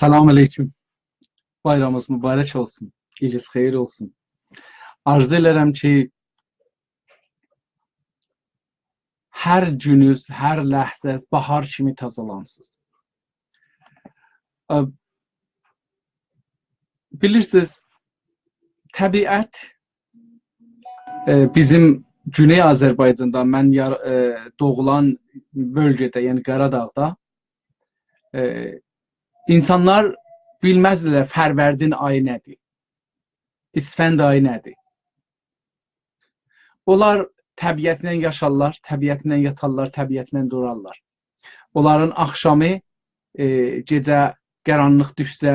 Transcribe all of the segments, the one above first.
Selamun Aleyküm. Bayramımız mübarək olsun. İliniz xeyir olsun. Arzu edirəm ki, hər gününüz, hər ləhzəniz bahar kimi tazalansın. Bilirsiniz, təbiət bizim Güney Azərbaycanda, mən doğulan bölgədə, yəni Qaradağda insanlar bilməzlər Fərvərdin ayı nədir, İsfənd ayı nədir. Onlar təbiətlə yaşarlar, təbiətlə yatarlar, təbiətlə durarlar. Onların axşamı gecə qaranlıq düşsə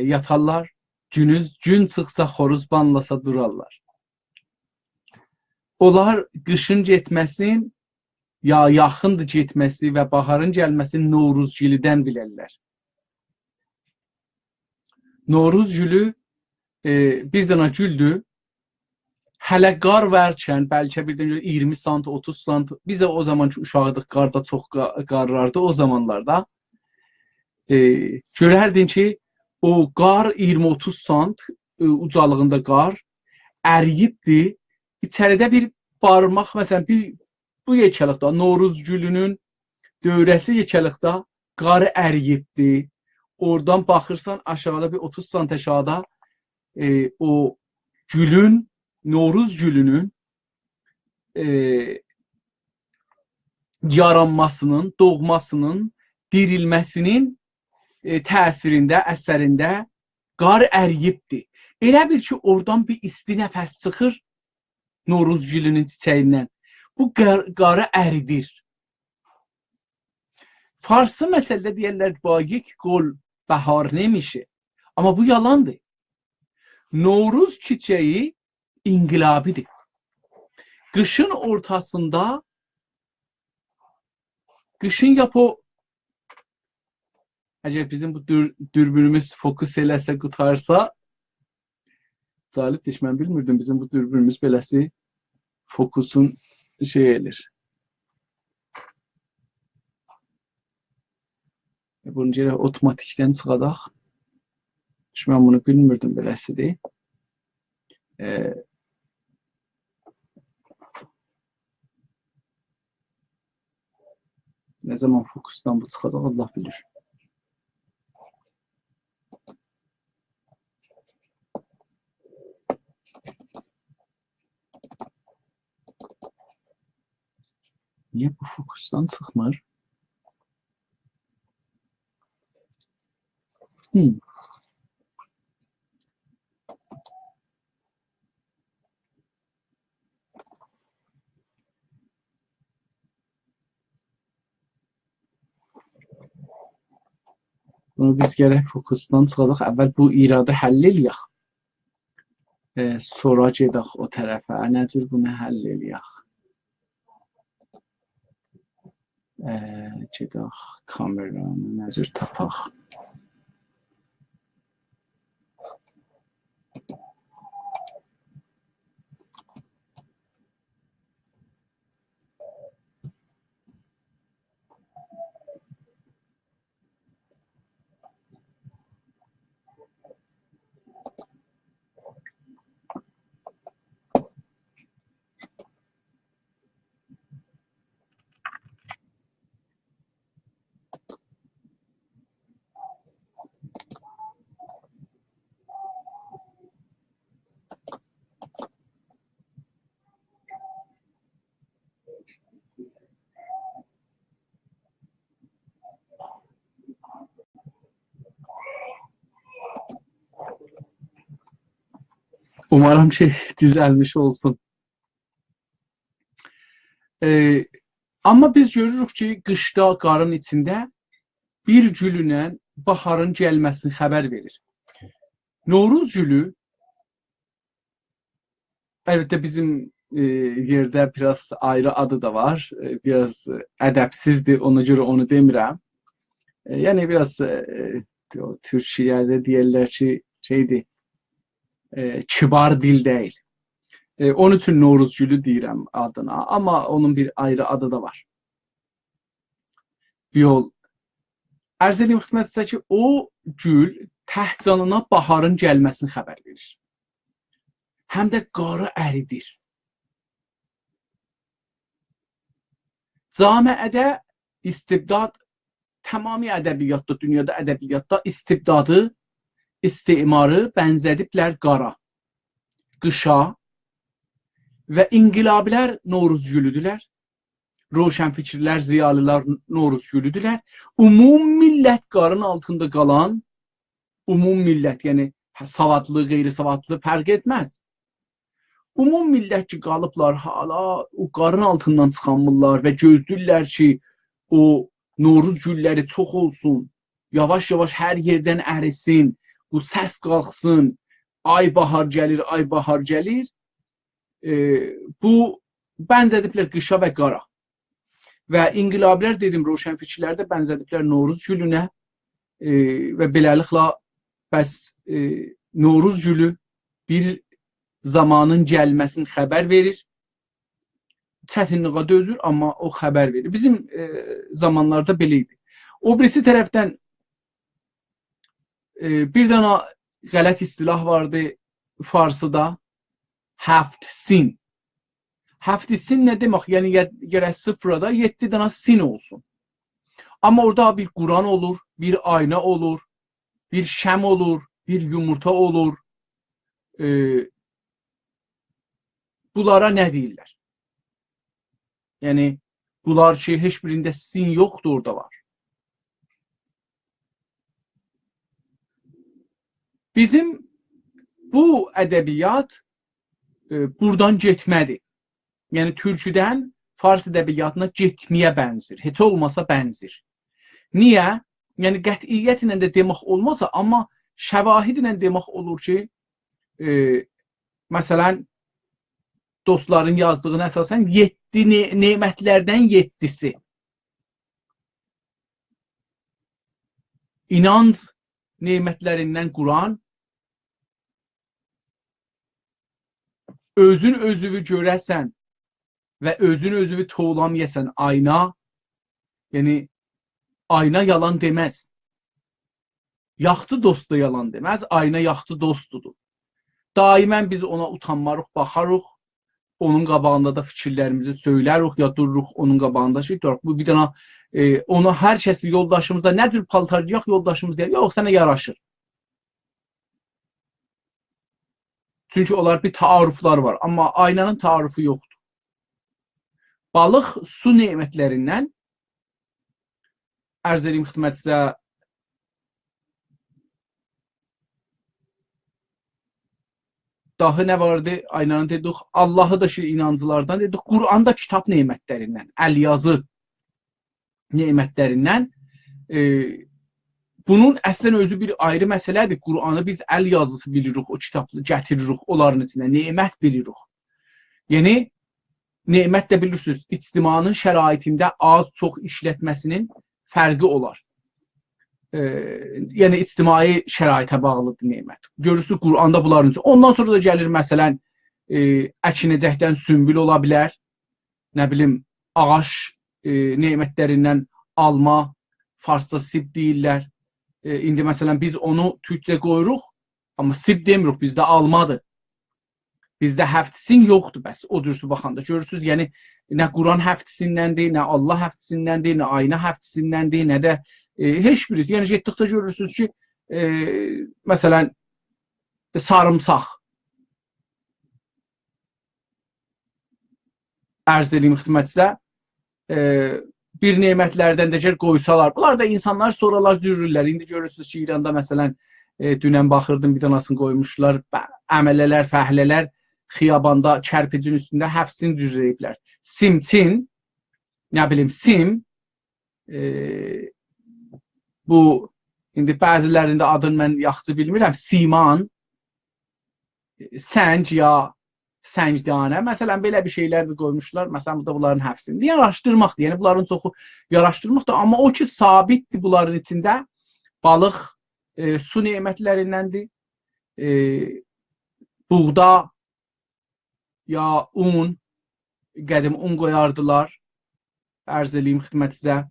yatarlar, gün çıxsa xoruz banlasa durarlar. Onlar qışın getməsin, ya yaxındır getməsi və baharın gəlməsini Novruzgülüdən bilərlər. Novruzgülü bir dənə güldür. Hələ qar varkən, bəlkə bir dənə 20 sant, 30 sant, biz də o zamanki uşaqdıq, qarda çox qarlardı o zamanlarda. Görərdin ki, o qar 20-30 sant ucalığında qar əriyibdir. İçəridə bir barmaq, məsələn, bu yekəlikdə, Novruzgülünün dövrəsi yekəlikdə qarı əriyibdir. Oradan baxırsan aşağıda bir 30 sant aşağıda o gülün, Novruz gülünün yaranmasının, doğmasının, dirilməsinin təsirində, əsərində qar əriyibdir. Elə bir ki, oradan bir isti nəfəs çıxır Novruz gülünün çiçəyindən. Bu qarı əridir. Farsı məsələdə deyərlər, vagik qol bahar nemişi. Amma bu yalandır. Novruz çiçeği inqilabidir. Qışın ortasında, qışın əgər bizim bu dürbünümüz fokus eləsə, qutarsa, calibdir, mən bilmirdim, bizim bu dürbünümüz beləsi fokusun elir. Bunu görə otomatikdən çıxadaq. Mən bunu bilmirdim beləsidir. Ne zaman fokusdan bu çıxacaq Allah bilir. Niye bu fokusdan çıxmır? Bunu biz gərək fokusdan çıxadaq. Əvvəl bu iradı həll eləyək. Sonra gedək o tərəfə. Nə cür bunu həll eləyək? Gedək kameranı nə cür tapaq? Umarım ki düzəlmiş olsun. Amma biz görürük ki, qışda, qarın içində bir gülünə baharın gəlməsini xəbər verir. Novruz gülü, əlbəttə bizim yerdə biraz ayrı adı da var. Biraz ədəbsizdir, ona görə onu demirəm. Yəni biraz Türkiyədə deyirlər ki, şeydir, kibar dil deyil. Onun üçün Novruz gülü deyirəm adına. Amma onun bir ayrı adı da var. Bir yol Ərz edeyim xidmətinizə ki, o gül təhcanına baharın gəlməsini xəbər verir. Həm də qarı əridir. Camiədə istibdad, tamami ədəbiyyatda, dünyada ədəbiyyatda istibdadı, istimarı bənzədiblər qara, qışa və inqilabilər Novruz gülüdülər. Roşənfikirlər, ziyalılar Novruz gülüdülər. Ümum millət qarın altında qalan, ümum millət, yəni savadlı, qeyri-savadlı fərq etməz. Ümum millət ki, qalıblar hala o qarın altından çıxanmırlar və gözlürlər ki, o Novruz gülləri çox olsun, yavaş-yavaş hər yerdən ərisin, bu səs qalxsın, ay bahar gəlir, ay bahar gəlir. Bu bənzədiblər qışa və qara. Və inqilabilər dedim, roşənfikirlər də bənzədiblər Novruz gülünə və beləliklə bəs Novruz gülü bir zamanın gəlməsini xəbər verir. Çətinliyə dözür, amma o xəbər verir. Bizim zamanlarda belə idi. O birisi tərəfdən bir dənə qələt istilah vardı farsıda, həft sin. Həft sin nə demək? Yəni gərək sıfırada 7 dənə sin olsun. Amma orada bir Quran olur, bir ayna olur, bir şəm olur, bir yumurta olur. Bunlara nə deyirlər? Yəni, bunlar ki, heç birində sin yoxdur, orada var. Bizim bu ədəbiyyat buradan getmədi. Yəni, türküdən fars ədəbiyyatına getməyə bənzir. Heç olmasa bənzir. Niyə? Yəni, qətiyyətlə də demək olmasa, amma şəvahidlə demək olur ki, məsələn, dostların yazdığına əsasən 7 nemətlərdən 7'si. İnanc nemətlərindən Quran, özün özünü görəsən və özün özünü toğlamayəsən ayna, yəni ayna yalan deməz. Yaxşı dost da yalan deməz, ayna yaxşı dostudur. Daimən biz ona utanmarıq, baxarıq, onun qabağında da fikirlərimizi söylərik, ya dururuq onun qabağında şey duruq. Bu bir dənə ona hər kəsi yoldaşımıza nə cür paltar geyək, yoldaşımız deyir, yox, sənə yaraşır. Çünki onlar bir taarruflar var, amma aynanın taarrufu yoxdur. Balıq su nemətlərindən, ərz edeyim xidmətinizə, daha nə vardı? Aynanın dedik, Allahı da ki, inancılardan dedik, Quran da kitab nemətlərindən, əl-yazı nemətlərindən. Bunun əslən özü bir ayrı məsələdir. Quranı biz əl yazısı bilirik, o kitabı gətiririk, onların içində nemət bilirik. Yəni, nemət də bilirsiniz, ictimanın şəraitində az-çox işlətməsinin fərqi olar. Yəni, ictimai şəraitə bağlıdır nemət. Görürsünüz, Quranda bunların üçün. Ondan sonra da gəlir, məsələn, əkinəcəkdən sümbül ola bilər, nə bilim, ağac nemətlərindən alma, farsca sib deyirlər. İndi, məsələn, biz onu türkcə qoyuruq, amma sib demirik, bizdə almadır. Bizdə həftisin yoxdur, bəs o cürsü baxanda. Görürsünüz, yəni, nə Quran həftisindəndir, nə Allah həftisindəndir, nə ayna həftisindəndir, nə də heç birisi. Yəni, getdikcə görürsünüz ki, məsələn, sarımsaq. Ərz edeyim xidmətinizə, bir nemətlərdən də qoysalar. Bunlar da insanlar sonralar cürürlər. İndi görürsünüz ki, İranda, məsələn, dünən baxırdım, bir danasını qoymuşlar, əmələlər, fəhlələr xiyabanda, kərpicin üstündə həfsini düzləyiblər. Simçin, nə bilim, sim, bu, indi bəzilərində adını mən yaxşı bilmirəm, siman, sənc ya səncdanə, məsələn, belə bir şeylər də qoymuşlar, məsələn, bu da bunların həfsini. Yaraşdırmaqdır, yəni bunların çoxu yaraşdırmaqdır, amma o ki, sabitdir bunların içində, balıq su nemətlərindəndir, buğda, ya un, qədim un qoyardılar, ərz edeyim xidmətinizə.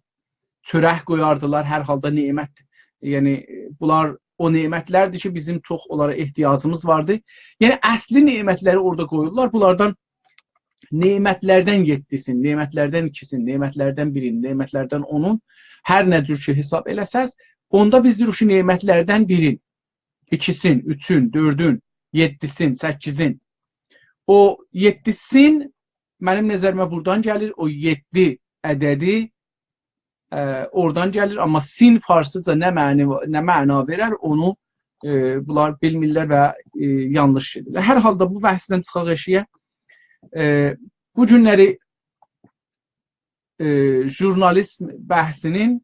çörək qoyardılar, hər halda nemət. Yəni bunlar o nemətlərdir ki, bizim çox onlara ehtiyacımız vardı. Yəni əsli nemətləri orada qoyurlar. Bunlardan nemətlərdən 7-sin, nemətlərdən 2-sin, nemətlərdən 1-in, nemətlərdən 10-un hər nə cür ki hesab eləsəz, onda biz deyirik ki, nemətlərdən 1-in, 2-sin, 3-ün, 4-ün, 7-sin, 8-in. O 7-sin mənim nəzərimə buradan gəlir. O 7 ədədi oradan gəlir. Amma sin farsıca nə məna verər, onu bunlar bilmirlər və yanlış edirlər. Hər halda bu bəhsdən çıxaq eşiyə. Bu günləri jurnalist bəhsinin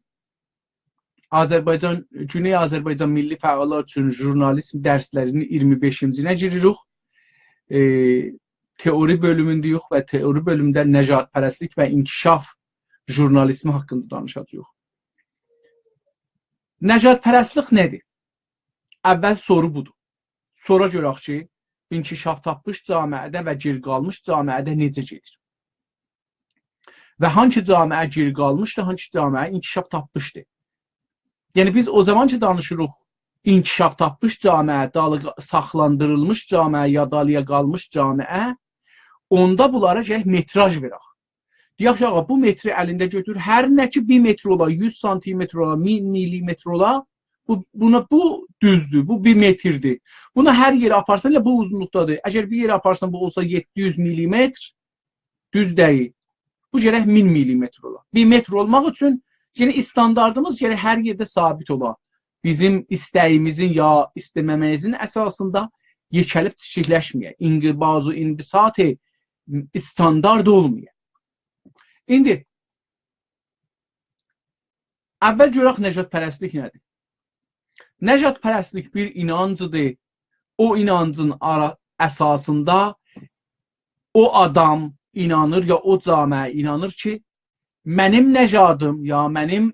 Güney Azərbaycan Milli Fəallar üçün jurnalism dərslərinin 25-cinə giririk. Teori bölümündəyik və teori bölümündə nəcatpərəstlik və inkişaf jurnalizmi haqqında danışacağıq. Nəcatpərəstlik nədir? Əvvəl soru budur. Sonra görək ki, inkişaf tapmış camiədə və geri qalmış camiədə necə gedir? Və hangi camiə geri qalmışdır, hangi camiə inkişaf tapmışdır? Yəni biz o zaman ki danışırıq, inkişaf tapmış camiə, saxlandırılmış camiə, yadalıya qalmış camiə, onda bunlara gərək metraj verək. Deyək ki, bu metri əlində götür, hər nə ki 1 metr ola, 100 santimetr ola, 1000 milimetr ola, bu düzdür, bu 1 metrdir. Bunu hər yerə aparsan, bu uzunluqdadır. Əgər bir yerə aparsan, bu olsa 700 milimetr, düz deyil. Bu gərək 1000 milimetr ola. 1 metr olmaq üçün yəni standartımız gərək hər yerdə sabit ola. Bizim istəyimizin ya istəməməyimizin əsasında yekəlib çiçəkləşməyə, inqibazı, inbisatı standart olmaya. İndi əvvəl görək nəcatpərəstlik nədir? Nəcatpərəstlik bir inancıdır. O inancın əsasında o adam inanır ya o camiə inanır ki, mənim nəcadım ya mənim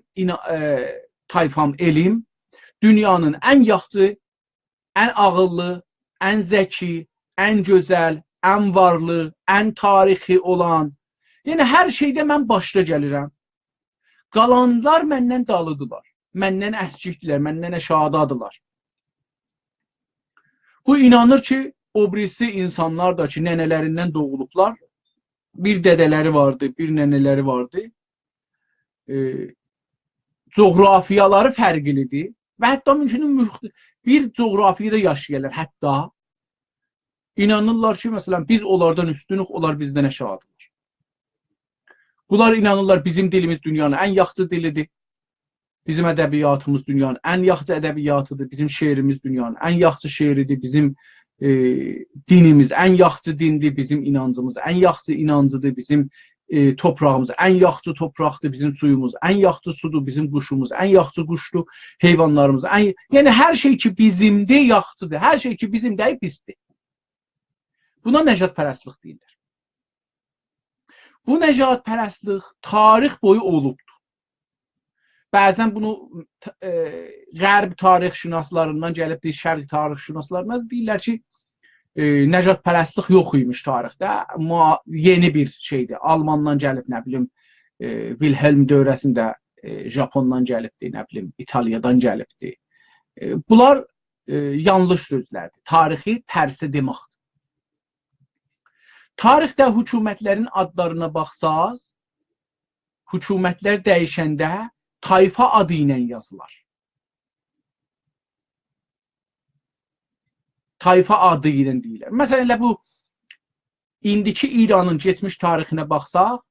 tayfam elim dünyanın ən yaxşı, ən ağıllı, ən zəki, ən gözəl, ən varlı, ən tarixi olan, yəni hər şeydə mən başda gəlirəm. Qalanlar məndən dalıdılar, məndən əskikdirlər, məndən əşadadılar. Bu inanır ki, o birisi insanlar da ki, nənələrindən doğulublar, bir dədələri vardı, bir nənələri vardı. Coğrafiyaları fərqlidir və hətta mümkün bir coğrafiyada yaşayırlar. Hətta inanırlar ki, məsələn, biz onlardan üstünük, onlar bizdən aşağıdırlar. Bunlar inanırlar bizim dilimiz dünyanın ən yaxşı dilidir. Bizim ədəbiyyatımız dünyanın ən yaxşı ədəbiyyatıdır. Bizim şeirimiz dünyanın ən yaxşı şeiridir. Bizim dinimiz ən yaxşı dindir. Bizim inancımız ən yaxşı inancıdır. Bizim toprağımız ən yaxşı topraqdır. Bizim suyumuz ən yaxşı sudur. Bizim quşumuz ən yaxşı quşdur. Heyvanlarımız yəni hər şey ki bizimdir, yaxşıdır. Hər şey ki bizim deyib pisdir. Buna nəcatpərəstlik deyirlər. Bu nəcatpərəstlik tarix boyu olubdur. Bəzən bunu qərb tarixşünaslarından gəlib şərq tarixşünaslarından deyirlər ki, nəcatpərəstlik yox imiş tarixdə. Amma yeni bir şeydir. Almandan gəlib, nə bilim, Wilhelm dövrəsində Japondan gəlibdir, nə bilim, İtaliyadan gəlibdir. Bunlar yanlış sözlərdir. Tarixi tərsi deməkdir. Tarixdə hökumətlərin adlarına baxsaz, hökumətlər dəyişəndə tayfa adı ilə yazılar. Tayfa adı ilə deyirlər. Məsələn, elə bu indiki İranın keçmiş tarixinə baxsaq,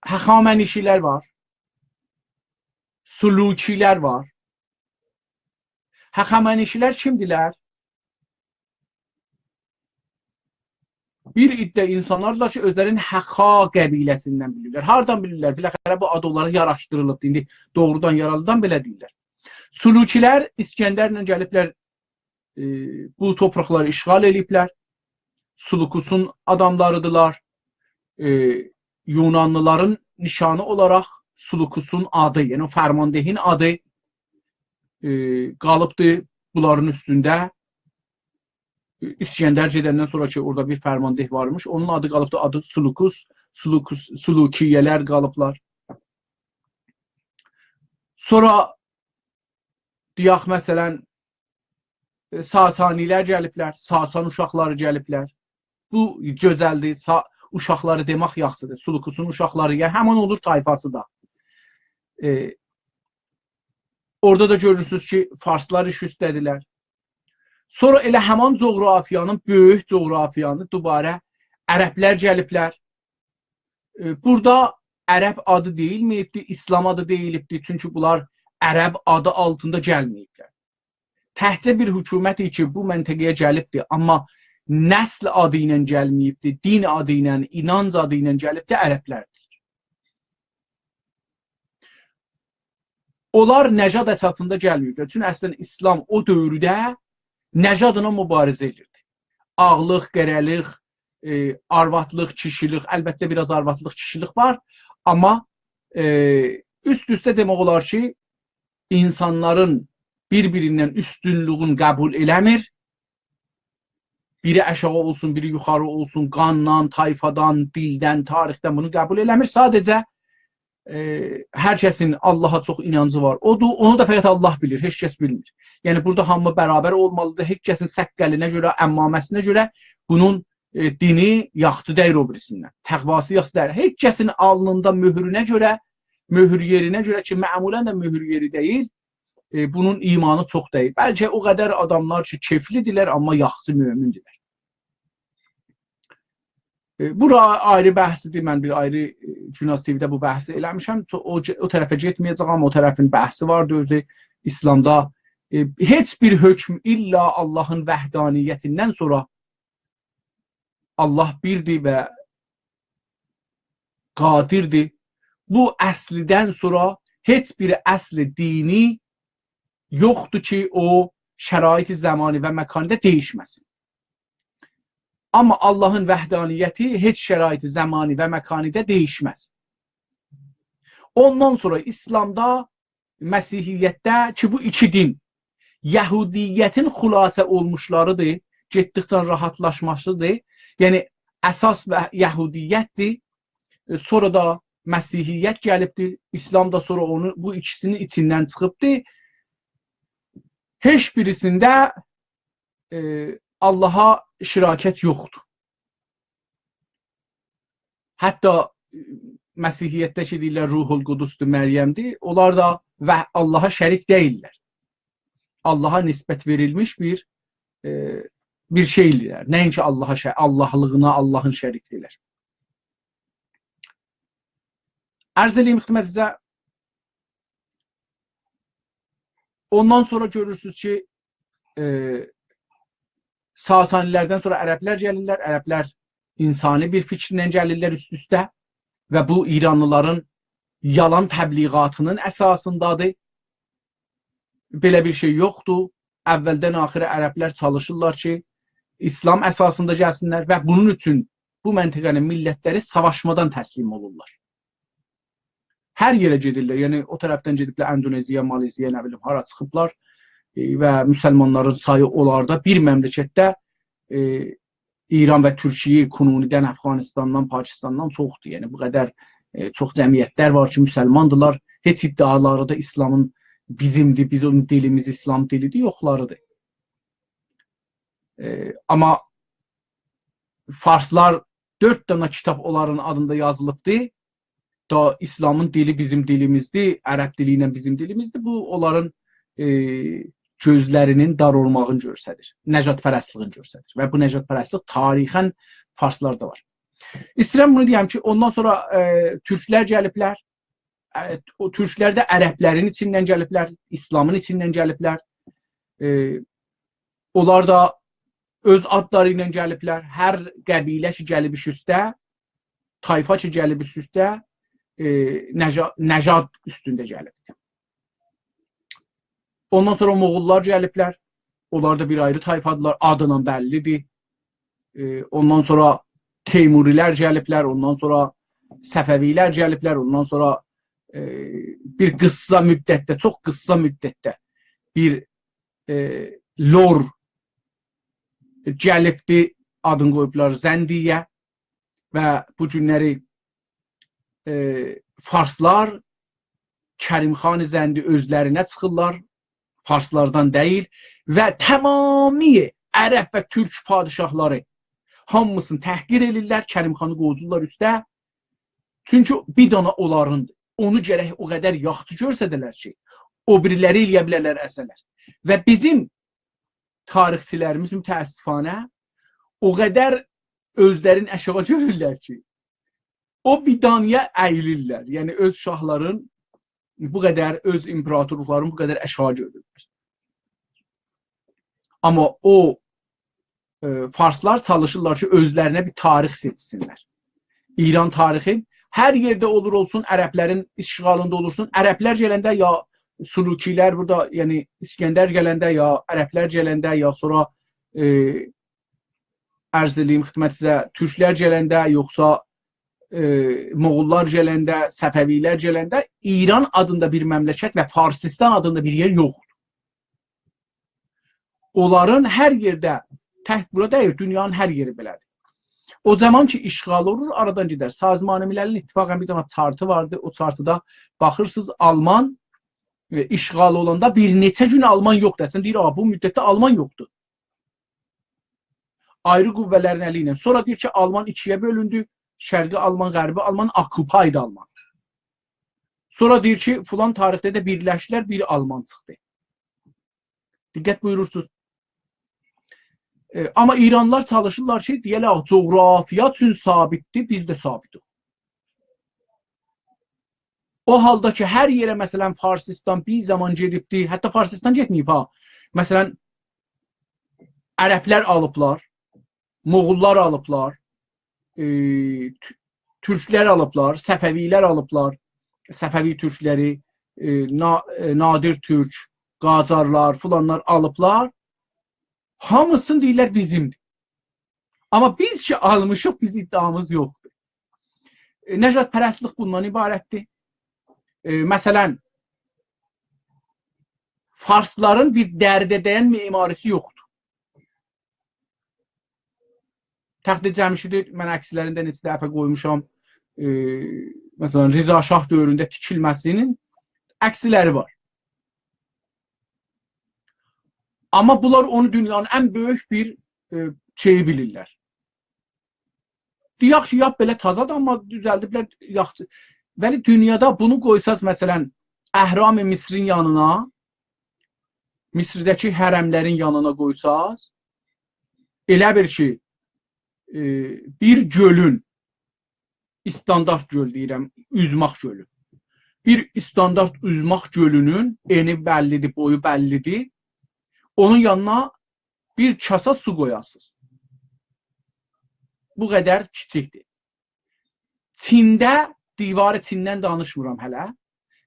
Həxamənişilər var, Sulukilər var. Həxamənişilər kimdirlər? Bir iddə insanlarla ki, özlərin Həxa qəbiləsindən bilirlər. Hardan bilirlər? Biləxərə bu ad onlara yaraşdırılıb. İndi doğrudan yaralıdan belə deyirlər. Sulukilər İskəndərlə gəliblər, bu torpaqları işğal ediblər. Sulukusun adamlarıdırlar. Yunanlıların nişanı olaraq Sulukusun adı, yəni fərmandehin adı qalıbdır bunların üstündə. İskəndər gedəndən sonra ki, orada bir fərmandeh varmış. Onun adı qalıbdır, adı Sulukus. Sulukiyələr qalıblar. Sonra deyək məsələn Sasanilər gəliblər, Sasan uşaqları gəliblər. Bu gözəldir. Uşaqları demək yaxşıdır. Sulukusun uşaqları, yəni həmin olur tayfası da. Orada da görürsünüz ki, farslar iş üstədilər. Sonra elə həman coğrafiyanın, böyük coğrafiyanı dubarə ərəblər gəliblər. Burada ərəb adı deyilməyibdir, İslam adı deyilibdir. Çünki bunlar ərəb adı altında gəlməyiblər. Təhcə bir hökumət ki, bu məntəqəyə gəlibdir, amma nəsl adı ilə gəlməyibdir, din adı ilə, inanc adı ilə gəlibdir, ərəblərdir. Onlar nəcad əsasında gəlməyiblər. Çünki əslən İslam o dövrdə nəcadına mübarizə edirdi. Ağlıq, qərəlik, arvadlıq, kişilik, əlbəttə biraz arvadlıq, kişilik var, amma üst-üstə demək olar ki, insanların bir-birindən üstünlüğün qəbul eləmir. Biri aşağı olsun, biri yuxarı olsun, qandan, tayfadan, dildən, tarixdən bunu qəbul eləmir. Sadəcə hər kəsin Allaha çox inancı var. Odur, onu da fəqət Allah bilir, heç kəs bilmir. Yəni burada hamı bərabər olmalıdır. Heç kəsin səqqəlinə görə, əmmaməsinə görə bunun dini yaxşı deyir o birisindən. Təqvası yaxşı deyir. Heç kəsin alnında möhrünə görə, möhür yerinə görə ki, məmulən də möhür yeri deyil, bunun imanı çox deyil. Bəlkə o qədər adamlar ki, keyflidirlər, amma yaxşı mömindirlər. Bura ayrı bəhsidir. Mən bir ayrı Günas TV-də bu bəhsi eləmişəm. O tərəfə getməyəcəm, amma o tərəfin bəhsi vardı özü. İslamda heç bir hökm illa Allahın vəhdaniyyətindən sonra Allah birdir və qadirdir. Bu əslidən sonra heç bir əsli dini yoxdur ki, o şərait-i zamani və məkanda dəyişməsin. Amma Allahın vəhdaniyyəti heç şərait-i zamani və məkanidə dəyişməz. Ondan sonra İslamda, Məsihiyyətdə ki, bu iki din Yəhudiyyətin xülasə olmuşlarıdır, getdikcə rahatlaşmasıdır. Yəni, əsas Yəhudiyyətdir, sonra da Məsihiyyət gəlibdir, İslam da sonra onu, bu ikisinin içindən çıxıbdır. Heç birisində Allaha şirakət yoxdur. Hətta Məsihiyyətdə ki, deyirlər Ruhul Qudusdur, Məryəmdir, onlar da Allaha şərik deyirlər. Allaha nisbət verilmiş bir şeydirlər. Nəinki Allahlığına, Allahın şərikdirlər. Ərz edeyim xidmətinizə. Ondan sonra görürsünüz ki, Sasanilərdən sonra ərəblər gəlirlər. Ərəblər insani bir fikirlə gəlirlər üst-üstə və bu İranlıların yalan təbliğatının əsasındadır. Belə bir şey yoxdur. Əvvəldən axirə ərəblər çalışırlar ki, İslam əsasında gəlsinlər və bunun üçün bu məntəqənin millətləri savaşmadan təslim olurlar. Hər yerə gedirlər. Yəni, o tərəfdən gediblər Endoneziya, Maleziya, nə bilim, hara çıxıblar və müsəlmanların sayı onlarda bir məmləkətdə İran və Türkiyə, Kununidən, Əfqanistandan, Pakistandan çoxdur. Yəni, bu qədər çox cəmiyyətlər var ki, müsəlmandırlar. Heç iddiaları da İslamın bizimdir, bizim dilimiz İslam dilidir, yoxlarıdır. Amma farslar 4 dənə kitab onların adında yazılıbdır. Da İslamın dili bizim dilimizdir, ərəb dili ilə bizim dilimizdir. Bu, onların gözlərinin dar olmağını göstərir, nəcadpərəstliğini göstərir. Və bu nəcadpərəstlik tarixən farslarda var. İstəyirəm bunu deyəm ki, ondan sonra türklər gəliblər. O türklər də ərəblərin içindən gəliblər, İslamın içindən gəliblər. Onlar da öz adları ilə gəliblər. Hər qəbilə ki, gəlib iş üstə, tayfa ki, gəlib iş üstə, nəcad üstündə gəlibdir. Ondan sonra Moğollar gəliblər. Onlar da bir ayrı tayfadılar. Adından bəllidir. Ondan sonra Teymurilər gəliblər. Ondan sonra Səfəvilər gəliblər. Ondan sonra bir qıssa müddətdə, çox qıssa müddətdə bir lor gəlibdir. Adını qoyublar Zəndiyə və bu günləri farslar Kərimxan Zəndi özlərinə çıxırlar, farslardan deyil və tamamilə ərəb və türk padişahları hamısını təhqir edirlər, Kərimxanı qoyurlar üstə. Çünki bir dana onlarındır. Onu gərək o qədər yaxşı görsədilər ki, o biriləri eləyə bilərlər əsələr. Və bizim tarixçilərimiz mütəəssifanə o qədər özlərini aşağı görürlər ki, o bir danaya əyilirlər. Yəni öz şahların bu qədər, öz imperatorluqların bu qədər aşağı görürlər. Amma o farslar çalışırlar ki, özlərinə bir tarix seçsinlər. İran tarixi hər yerdə olur olsun, ərəblərin işğalında olursun. Ərəblər gələndə ya Sulukilər burada, yəni İskəndər gələndə ya ərəblər gələndə ya sonra ərz edeyim xidmətinizə türklər gələndə, yoxsa Moğollar gələndə, Səfəvilər gələndə İran adında bir məmləkət və Farsistan adında bir yer yoxdur. Onların hər yerdə, tək bura deyil, dünyanın hər yeri belədir. O zaman ki işğal olur, aradan gedər. Sazman-ı Millənin ittifaqən bir dənə chartı vardı. O chartıda baxırsınız, Alman işğal olanda bir neçə gün Alman yoxdur. Əslində deyir, bu müddətdə Alman yoxdur. Ayrı qüvvələrin əli ilə. Sonra deyir ki, Alman ikiyə bölündü. Şərqi Alman, Qərbi Alman, Akupaydı Alman. Sonra deyir ki, filan tarixdə də birləşdilər, bir Alman çıxdı. Diqqət buyurursunuz. Amma İranlılar çalışırlar ki, deyələr, coğrafiya üçün sabitdir, biz də sabitiq. O halda ki, hər yerə, məsələn, Farsistan bir zaman gedibdir, hətta Farsistan getməyib, ha. Məsələn, ərəblər alıblar, Moğollar alıblar, türklər alıblar, Səfəvilər alıblar, Səfəvi türkləri, Nadir türk, Qacarlar, filanlar alıblar. Hamısını deyirlər bizimdir. Amma biz ki almışıq, biz iddiamız yoxdur. Nəcadpərəstlik bundan ibarətdir. Məsələn, farsların bir dərdə dəyən memarisi yoxdur. Təxti Cəmşidi mən əkslərində neçə dəfə qoymuşam. Məsələn, Rıza Şah dövründə tikilməsinin əksiləri var. Amma bunlar onu dünyanın ən böyük bir şeyi bilirlər. Deyək ki, yap belə tazadır, amma düzəldiblər yaxşı. Bəli, dünyada bunu qoysaz, məsələn, Əhram-ı Misrin yanına, Misrdəki hərəmlərin yanına qoysaz, elə bir ki, bir gölün, istandart göl deyirəm, Üzmaq gölü. Bir istandart Üzmaq gölünün eni bəllidir, boyu bəllidir. Onun yanına bir kasa su qoyasınız. Bu qədər kiçikdir. Çində, divarı Çindən danışmıram hələ.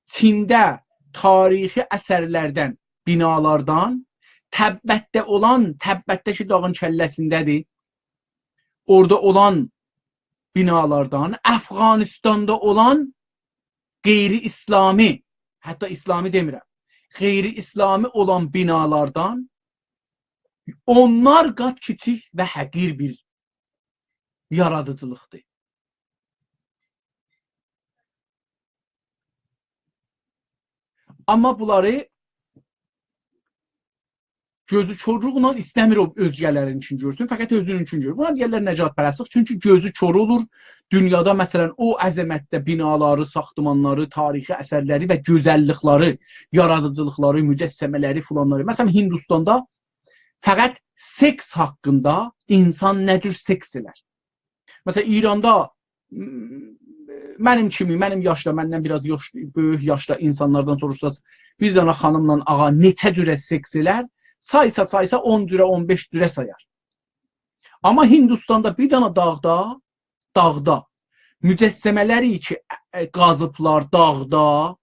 Çində tarixi əsərlərdən, binalardan, Təbbətdə olan, Təbbətdəki dağın kəlləsindədir. Orada olan binalardan, Əfqanistanda olan qeyri-İslami, hətta İslami demirəm, qeyri-İslami olan binalardan onlar qat kiçik və həqir bir yaradıcılıqdır. Amma bunları gözü korluqla istəmir o özgələrin üçün görsün, fəqət özünün üçün görür. Buna deyərlər nəcadpərəstlik, çünki gözü kor olur. Dünyada məsələn o əzəmətdə binaları, saxtımanları, tarixi əsərləri və gözəllikləri, yaradıcılıqları, mücəssəmələri filanları. Məsələn Hindistanda fəqət seks haqqında insan nə cür seks elər. Məsələn İranda mənim kimi, mənim yaşda, məndən biraz böyük yaşda insanlardan soruşsaz, bir dənə xanımla ağa neçə cürə seks elər? Saysa 10 cürə, 15 cürə sayar. Amma Hindistanda bir dənə dağda mücəssəmələri ki qazıblar dağda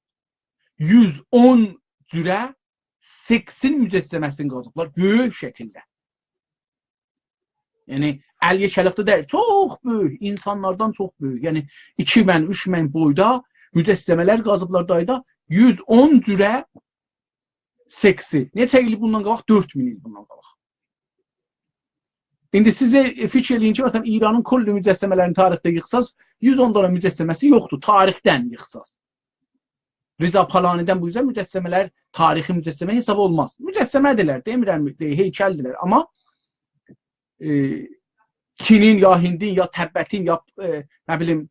110 cürə seksin mücəssəməsini qazıblar böyük şəkildə. Yəni əl yekəlikdə deyil, çox böyük, insanlardan çox böyük. Yəni 2 mən, 3 mən boyda mücəssəmələr qazıblar dağda 110 cürə seksi. Neçə il bundan qabaq? 4000 il bundan qabaq. İndi sizə fikir eləyin ki, məsələn, İranın kulli mücəssəmələrini tarixdə yıxsaz, 110 dana mücəssəməsi yoxdur, tarixdən yıxsaz. Rıza Palani'dən bu yüzden mücəssəmələr tarixi mücəssəmə hesab olmaz. Mücəssəmədirlər, demirəm, heykəldirlər. Amma Çinin, ya Hindin, ya Təbbətin, ya nə bilim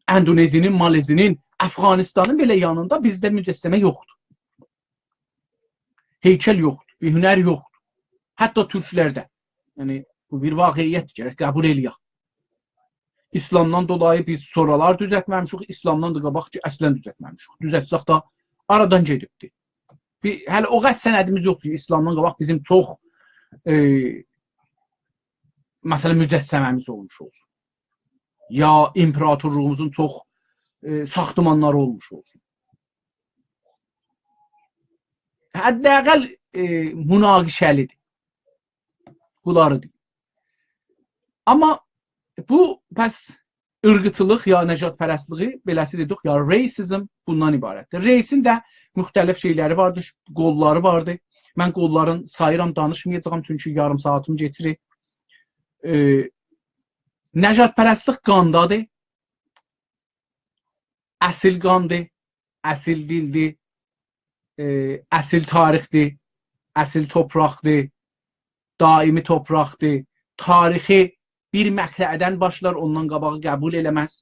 Endonezinin, Malezinin, Əfqanistanın belə yanında bizdə mücəssəmə yoxdur. Heykəl yoxdur, bir hünər yoxdur. Hətta türklərdə. Yəni bu bir vaqiiyyətdir, gərək qəbul eləyək. İslamdan dolayı biz sonralar düzəltməmişik, İslamdan da qabaq ki, əslən düzəltməmişik. Düzəltsək də aradan gedibdir. Hələ o qədər sənədimiz yoxdur ki, İslamdan qabaq bizim çox məsələn mücəssəməmiz olmuş olsun. Ya imperatorluğumuzun çox saxtımanları olmuş olsun. Hətta-əqəl münaqişəlidir. Bunları deyil. Amma bu bəs ırqçılıq ya nəcatpərəstliyi beləsi dedik ya racism bundan ibarətdir. Racein də müxtəlif şeyləri vardır, qolları vardır. Mən qolların sayıram, danışmayacağam çünki yarım saatım keçirir. Nəcatpərəstlik qandadır. Əsil qandır, əsil dildir, əsil tarixdir, əsil topraqdır, daimi topraqdır. Tarixi bir məqtədən başlar, ondan qabağı qəbul eləməz.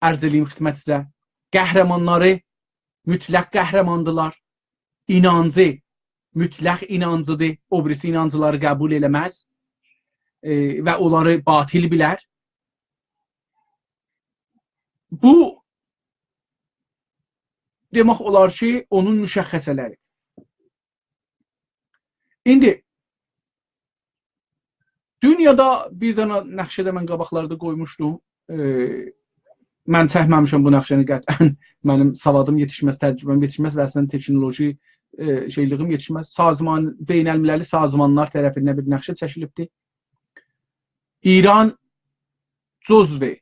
Ərz eləyim xidmətinizə. Qəhrəmanları mütləq qəhrəmandılar. İnancı mütləq inancıdır. O birisi inancıları qəbul eləməz və onları batil bilər. Bu demək olar ki, onun müşəxxəsələri. İndi dünyada bir dənə nəqşədə mən qabaqlarda qoymuşdum. Mən çəkməmişəm bu nəqşəni qətən. Mənim savadım yetişməz, təcrübəm yetişməz və əslən texnoloji şeyliğim yetişməz. Beynəlmiləli sazmanlar tərəfindən bir nəqşə çəkilibdir. İran cüzvi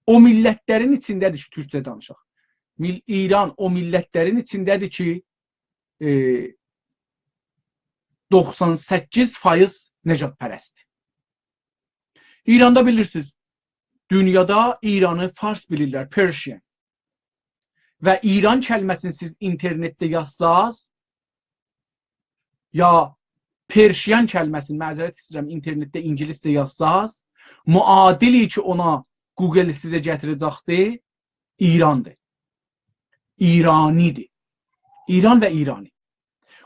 o millətlərin içindədir ki, türkcə danışaq. İran o millətlərin içindədir ki, 98% nəcatpərəstdir. İranda bilirsiniz, dünyada İranı fars bilirlər, Persian. Və İran kəlməsini siz internetdə yazsaz, ya Persian kəlməsini, məzərət istəyirəm, internetdə ingiliscə yazsaz, müadili ki ona Google sizə gətirəcəkdir, İrandır. İranidir. İran və İrani.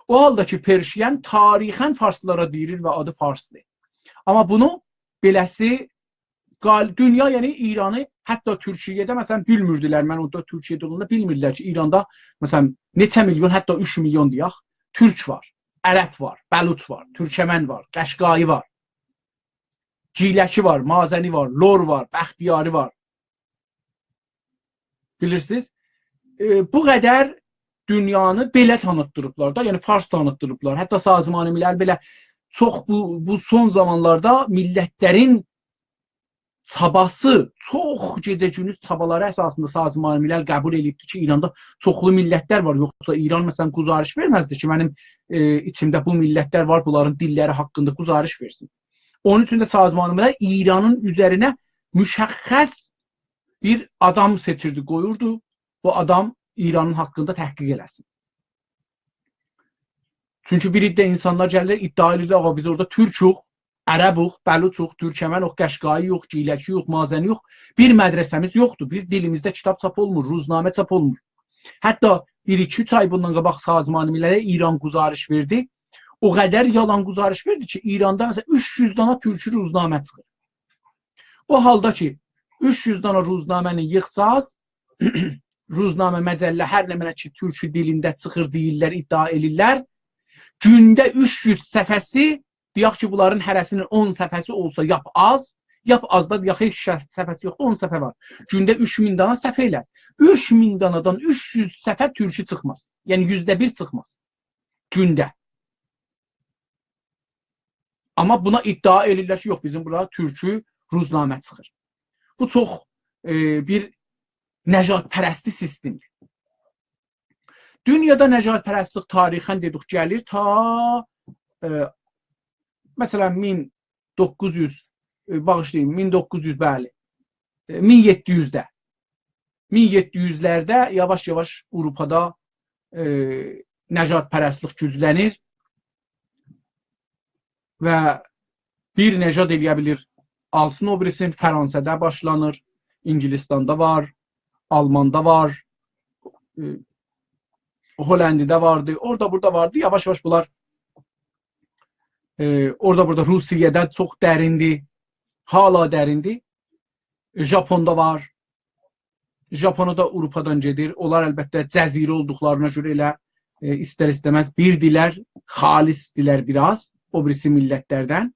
O halda ki, Persian tarixən farslara deyilir və adı farsdır. Amma bunu beləsi dünya, yəni İranı, hətta Türkiyədə məsələn bilmirdilər. Mən orada Türkiyədə olanda bilmirdilər ki, İranda məsələn neçə milyon, hətta 3 milyon deyək, türk var, ərəb var, bəluç var, türkəmən var, qəşqai var, ciləki var, mazəni var, lor var, bəxtiyarı var. Bilirsiniz? Bu qədər dünyanı belə tanıtdırıblar da, yəni fars tanıtdırıblar. Hətta Sazman-ı Milal belə çox bu son zamanlarda millətlərin çabası, çox gecə-gündüz çabaları əsasında Sazman-ı Milal qəbul edibdir ki, İranda çoxlu millətlər var. Yoxsa İran məsələn quzarış verməzdi ki, mənim içimdə bu millətlər var, bunların dilləri haqqında quzarış versin. Onun üçün də Sazman-ı Milal İranın üzərinə müşəxxəs bir adam seçirdi, qoyurdu. Bu adam İranın haqqında təhqiq eləsin. Çünki bir iddə insanlar gəlirlər, iddia edirlər, biz orada türküq, ərəbuq, bəluçuq, türkəmənuq, qəşqai yox, ciləki yox, mazəni yox. Bir mədrəsəmiz yoxdur, bir dilimizdə kitab çap olmur, ruznamə çap olmur. Hətta 1-2-3 ay bundan qabaq Sazman-ı Milələ İran quzarış verdi. O qədər yalan quzarış verdi ki, İranda məsələn 300 dana türkü ruznamə çıxır. O halda ki, 300 dana ruznaməni yığsaz, ruznamə, məcəllə, hər nə mənə ki, türkü dilində çıxır deyirlər, iddia edirlər. Gündə 300 səfəsi, deyək ki, bunların hərəsinin 10 səfəsi olsa yap az da deyək heç səfəsi yoxdur, 10 səfə var. Gündə 3000 dana səfə elə. 3000 danadan 300 səfə türkü çıxmaz. Yəni %1 çıxmaz. Gündə. Amma buna iddia edirlər ki, yox, bizim burada türkü ruznamə çıxır. Bu çox bir nəcatpərəstli sistemdir. Dünyada nəcatpərəstlik tarixən dedik gəlir ta məsələn 1900 bağışlayın 1900 bəli 1700-də 1700'lərdə yavaş-yavaş Avropada nəcadpərəstlik güclənir və bir nəcad eləyə bilir, alsın o birisin. Fransada başlanır, İngilistanda var, Almanda var, Hollandiyada vardı, orada burada vardı. Yavaş-yavaş bunlar orada burada Rusiyada çox dərindi, hala dərindi. Japonda var. Japonu da Avropadan gedir. Onlar əlbəttə cəzirə olduqlarına görə elə istər-istəməz bir dilər, xalis dilər biraz o birisi millətlərdən.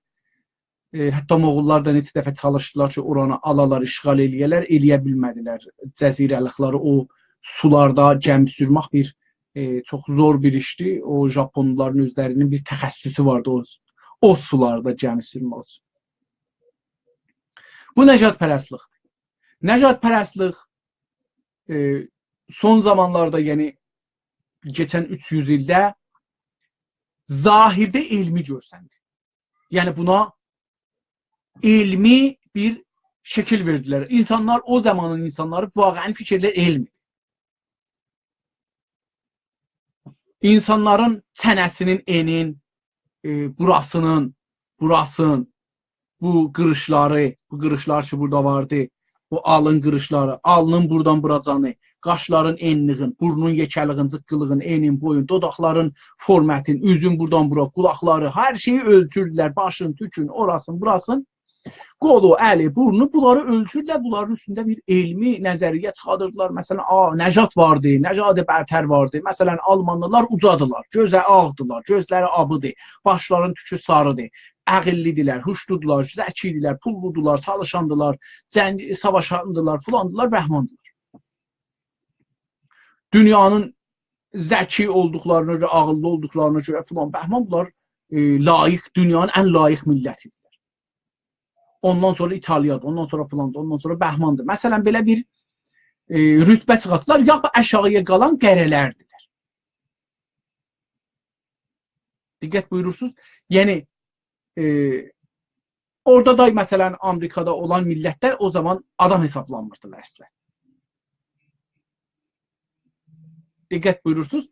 Hətta Moğollar da neçə dəfə çalışdılar ki, oranı alalar, işğal eləyələr, eləyə bilmədilər. Cəzirəlikləri o sularda gəmi sürmək bir çox zor bir işdir. O Japonluların özlərinin bir təxəssüsü vardı o sularda gəmi sürmək üçün. Bu nəcadpərəstlikdir. Nəcadpərəstlik son zamanlarda, yəni keçən 300 ildə zahirdə elmi görsəndi. Yəni buna elmi bir şəkil verdilər. İnsanlar, o zamanın insanları vaqəən fikirlə elmi. İnsanların çənəsinin, enin, burasının, bu qırışları, bu qırışlar ki burada vardı, bu alın qırışları, alnın buradan buracanı, qaşların enliğin, burnun yekəliğin, zıqqılığın, enin, boyun, dodaqların formətin, üzün buradan bura, qulaqları, hər şeyi ölçürdülər. Başın, tükün, orasın, burasın. Qolu, əli, burnu, bunları ölçürdülər. Bunların üstündə bir elmi nəzəriyyə çıxadırdılar. Məsələn, nəcad vardı, nəcad-ı bərtər vardı. Məsələn, Almanlılar ucadılar, gözə ağdılar, gözləri abıdır, başların tükü sarıdır, əqillidirlər, huşludular, zəkidirlər, pulludular, çalışandılar, savaşandılar, filandılar, bəhmandılar. Dünyanın zəki olduqlarına görə, ağıllı olduqlarına görə filan bəhman, bunlar layiq, dünyanın ən layiq millətidir. Ondan sonra İtaliyada, ondan sonra filandır, ondan sonra bəhmandır. Məsələn, belə bir rütbə çıxartdılar, ya aşağıya qalan qərələrdirlər. Diqqət buyurursunuz. Yəni, orada da, məsələn, Amerikada olan millətlər o zaman adam hesablanmırdılar əslən. Diqqət buyurursunuz.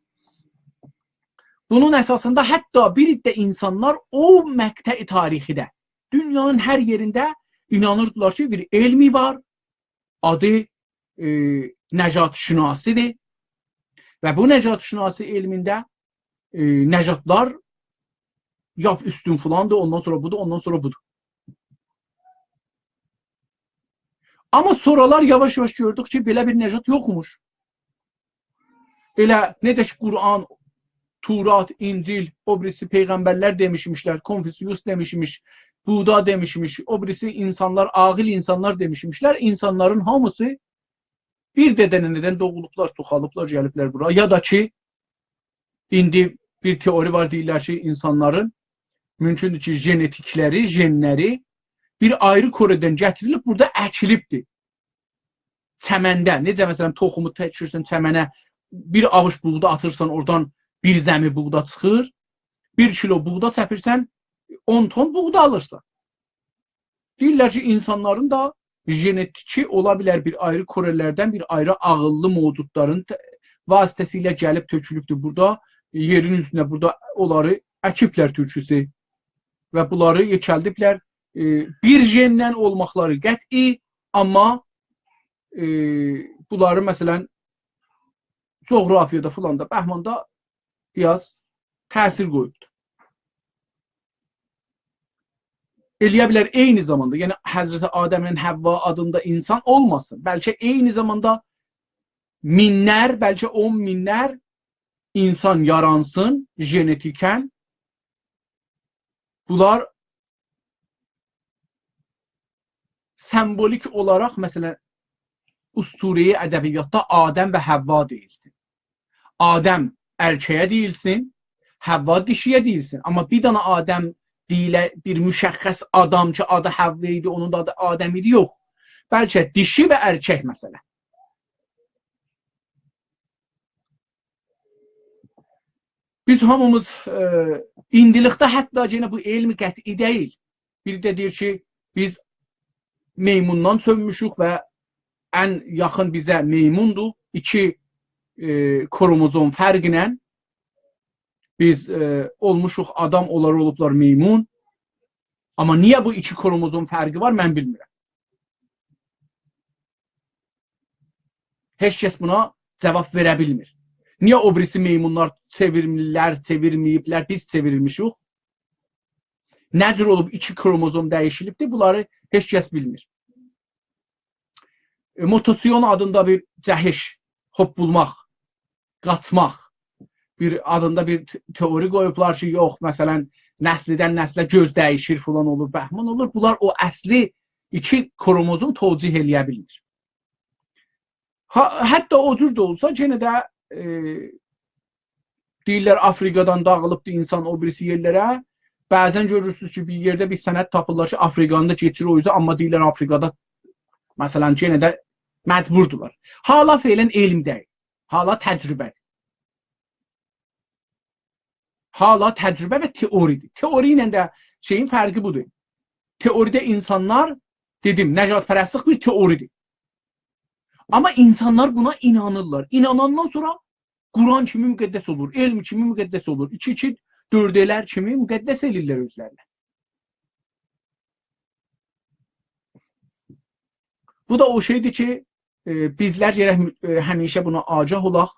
Bunun əsasında hətta bir iddə insanlar o məqtə-i tarixidə, dünyanın hər yerində inanırdılar ki, bir elmi var, adı nəcad-şünasidir və bu nəcad-şünasi elmində nəcadlar yap üstün filandır, ondan sonra budur, ondan sonra budur. Amma sonralar yavaş-yavaş gördük ki, belə bir nəcad yoxmuş. Elə necə ki, Quran, Turat, İncil, o birisi peyğəmbərlər demişmişlər, Konfüsiyus demişmiş, Buda demişmiş, o birisi insanlar, ağıl insanlar demişmişlər. İnsanların hamısı bir nədən doğulublar, çoxalıblar, gəliblər bura. Ya da ki, indi bir teori var, deyirlər ki, insanların mümkündür ki, genetikləri, genləri bir ayrı Koredən gətirilib, burada əkilibdir. Çəməndə, necə məsələn, toxumu təkirsən çəmənə, bir avuç buğda atırsan, oradan bir zəmi buğda çıxır, 1 kilo buğda səpirsən, 10 ton buğda alırsan. Deyirlər ki, insanların da genetiki ola bilər, bir ayrı Korelərdən bir ayrı ağıllı mövcudların vasitəsilə gəlib tökülübdür. Burada yerin üzrünə, burada onları əkiblər türküsü və bunları yekəldiblər. Bir gendən olmaqları qəti, amma bunları məsələn coğrafiyada filan da, bəhmanda biraz təsir qoyubdur. Eləyə bilər eyni zamanda, yəni Həzrəti Adəmin Həvva adında insan olmasın. Bəlkə eyni zamanda minlər, bəlkə 10 minlər insan yaransın genetikən. Bunlar sembolik olaraq, məsələn, usturiyyə ədəbiyyatda Adəm və Həvva deyilsin. Adəm erkeğe değilsin, Havva dişiye değilsin. Ama bir tane Adem değil, bir müşəxxəs adam ki adı Havva idi, onun da adı Adem idi, yok. Belki dişi ve erkek mesela. Biz hamımız indilikdə hətta yenə bu elmi qəti deyil. Bir də deyir ki, biz meymundan sönmüşük və ən yaxın bizə meymundur. 2 kromozom fərqlə biz olmuşuq adam, onlar olublar meymun. Amma niyə bu 2 kromozom fərqi var, mən bilmirəm. Heç kəs buna cavab verə bilmir. Niyə o birisi meymunlar çevirmirlər, çevirməyiblər, biz çevirilmişik? Nə cür olub 2 kromozom dəyişilibdir, bunları heç kəs bilmir. Mutasiyon adında bir cəhiş, hop bulmaq, qaçmaq bir adında bir teori qoyublar ki, yox, məsələn, nəslidən nəslə göz dəyişir, falan olur, bəhman olur. Bunlar o əsli 2 kromozom tocih eləyə bilmir. Hətta o cür də olsa, yenə də deyirlər, Afrikadan dağılıbdır insan o birisi yerlərə. Bəzən görürsünüz ki, bir yerdə bir sənət tapırlar ki, Afrikanı da keçirir o yüzden, amma deyirlər, Afrikada məsələn, yenə də məcburdurlar. Hala feylən elm deyil, hala təcrübədir. Hala təcrübə və teoridir. Teori ilə də şeyin fərqi budur. Teoridə insanlar, dedim, nəcatpərəstlik bir teoridir. Amma insanlar buna inanırlar. İnanandan sonra Quran kimi müqəddəs olur, elm kimi müqəddəs olur, 2-2 dördələr kimi müqəddəs elirlər özlərinə. Bu da o şeydir ki, bizlər gərək həmişə buna agah olaq.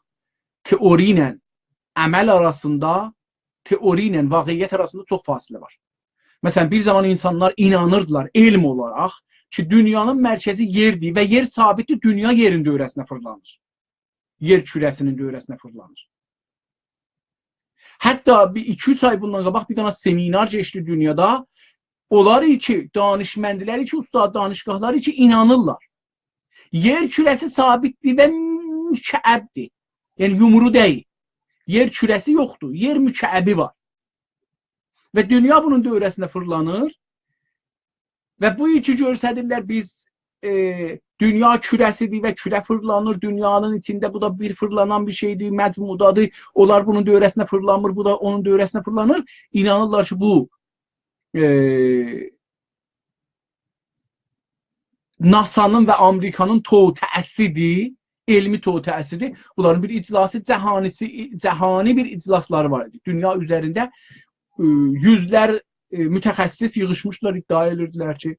Teori ilə əməl arasında, teori ilə vaqiyyət arasında çox fasilə var. Məsələn, bir zaman insanlar inanırdılar elm olaraq ki, dünyanın mərkəzi yerdir və yer sabitdir, dünya yerin dövrəsinə fırlanır. Yer kürəsinin dövrəsinə fırlanır. Hətta 2-3 ay bundan qabaq bir dənə seminar keçdi dünyada. Onlar ki, danışməndilər ki, ustad danışqahları ki, inanırlar. Yer kürəsi sabitdir və mükəəbdir. Yəni, yumru deyil. Yer kürəsi yoxdur, yer mükəəbi var. Və dünya bunun dövrəsinə fırlanır. Və bu iki görsədirlər, biz dünya kürəsidir və kürə fırlanır. Dünyanın içində bu da bir fırlanan bir şeydir, məcmudadır. Onlar bunun dövrəsinə fırlanmır, bu da onun dövrəsinə fırlanır. İnanırlar ki, bu NASA'nın və Amerikanın təəssidir, elmi təəssidir. Bunların bir iclası, cəhani bir iclasları var idi. Dünya üzərində yüzlər mütəxəssis yığışmışlar, iddia edirdilər ki,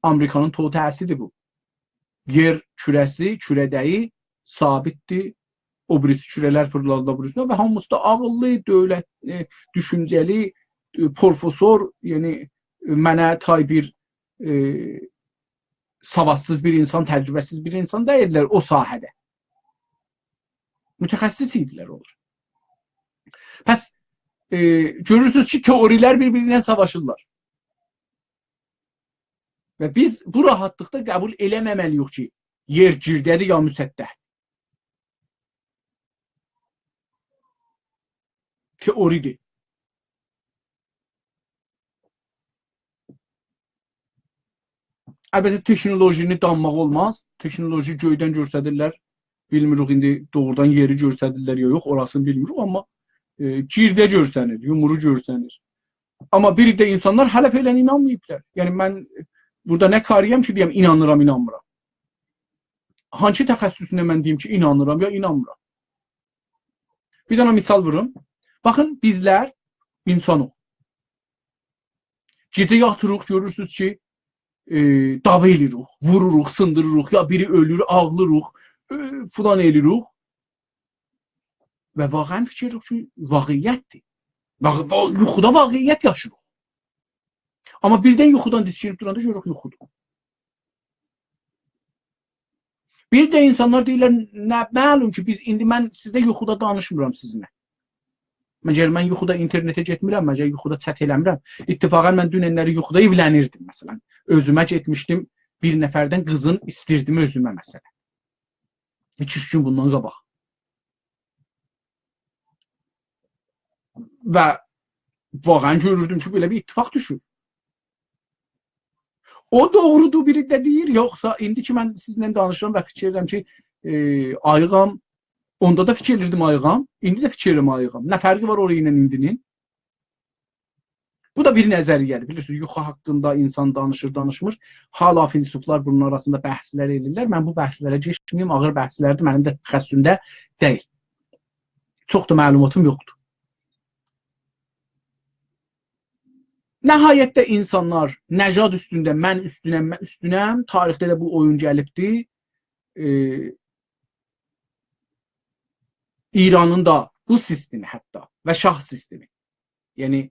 Amerikanın təəssidir bu. Yer kürəsi, kürədəyi sabitdir. O birisi kürələr fırladılar burasına və hamısı da ağıllı, dövlət, düşüncəli, profesor, yəni mənə tay bir savadsız bir insan, təcrübəsiz bir insan deyirlər o sahədə. Mütəxəssis idilər olur. Pəs, görürsünüz ki, teorilər bir-birinə savaşırlar. Və biz bu rahatlıqda qəbul eləməməliyik ki, yer girdədir ya müsəddəh. Teoridir. Əlbəttə, teknolojini danmaq olmaz. Teknoloji göydən görsədirlər. Bilmirik, indi doğrudan yeri görsədirlər ya yox, orasını bilmirik. Amma girdə görsənir, yumru görsənir. Amma bir də insanlar hələ felən inanmayıblar. Yəni, mən burada nə kariyəm ki, deyəm, inanıram, inanmıram. Hangi təxəssüsünə mən deyim ki, inanıram ya inanmıram. Bir dənə misal vurum. Baxın, bizlər insanıq. Gecə yatırıq, görürsünüz ki, dava eləyirik, vururuq, sındırırıq, ya biri ölür, ağlırıq, filan eləyirik. Və vaqən fikiririk ki, vaqiyyətdir. Yuxuda vaqiyyət yaşırıq. Amma birdən yuxudan diskirib duranda görürük yuxudur. Bir də insanlar deyirlər, nə məlum ki, indi mən sizdə yuxuda danışmıram sizinlə. Məgər mən yuxuda internetə getmirəm, məgər yuxuda çət eləmirəm. İttifaqən mən dünənləri yuxuda evlənirdim, məsələn. Özümə getmişdim, bir nəfərdən qızın istirdim özümə, məsələn. 2-3 gün bundan qabaq. Və vaqən görürdüm ki, belə bir ittifaq düşür. O doğrudur, biri də deyir, yoxsa indi ki, mən sizinlə danışıram və fikirlərim ki, ayığam, onda da fikirlərim ayığam, indi də fikirlərim ayığam. Nə fərqi var oraya ilə indinin? Bu da bir nəzəriyyədir. Bilirsiniz, yuxu haqqında insan danışır. Hala filosoflar bunun arasında bəhslər edirlər. Mən bu bəhslərə keçməyim, ağır bəhslərdir. Mənim də təxəssüsümdə deyil. Çox da məlumatım yoxdur. Nəhayətdə insanlar nəcad üstündə mən üstünəm. Tarixdə də bu oyun gəlibdir. İranın da bu sistemi hətta və şah sistemi. Yəni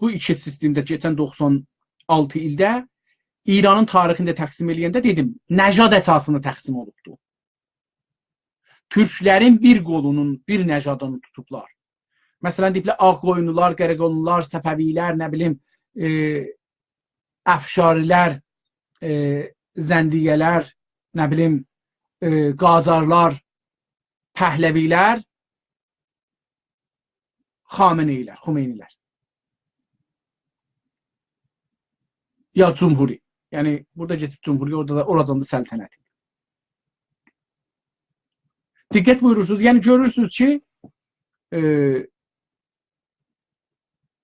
bu iki sistemdə keçən 96 ildə İranın tarixində təqsim eləyəndə dedim, nəcad əsasında təqsim olubdur. Türklərin bir qolunun bir nəcadını tutublar. Məsələn, deyiblər, Ağqoyunlular, Qəriqonlular, Səfəvilər, nə bilim, Əfşarilər, Zəndiyələr, nə bilim, Qacarlar, Pəhləvilər, Xameneilər. Ya Cumhuri. Yəni, burada geçib Cumhuri, oradan da səltənət. Diqqət buyurursunuz. Yəni, görürsünüz ki,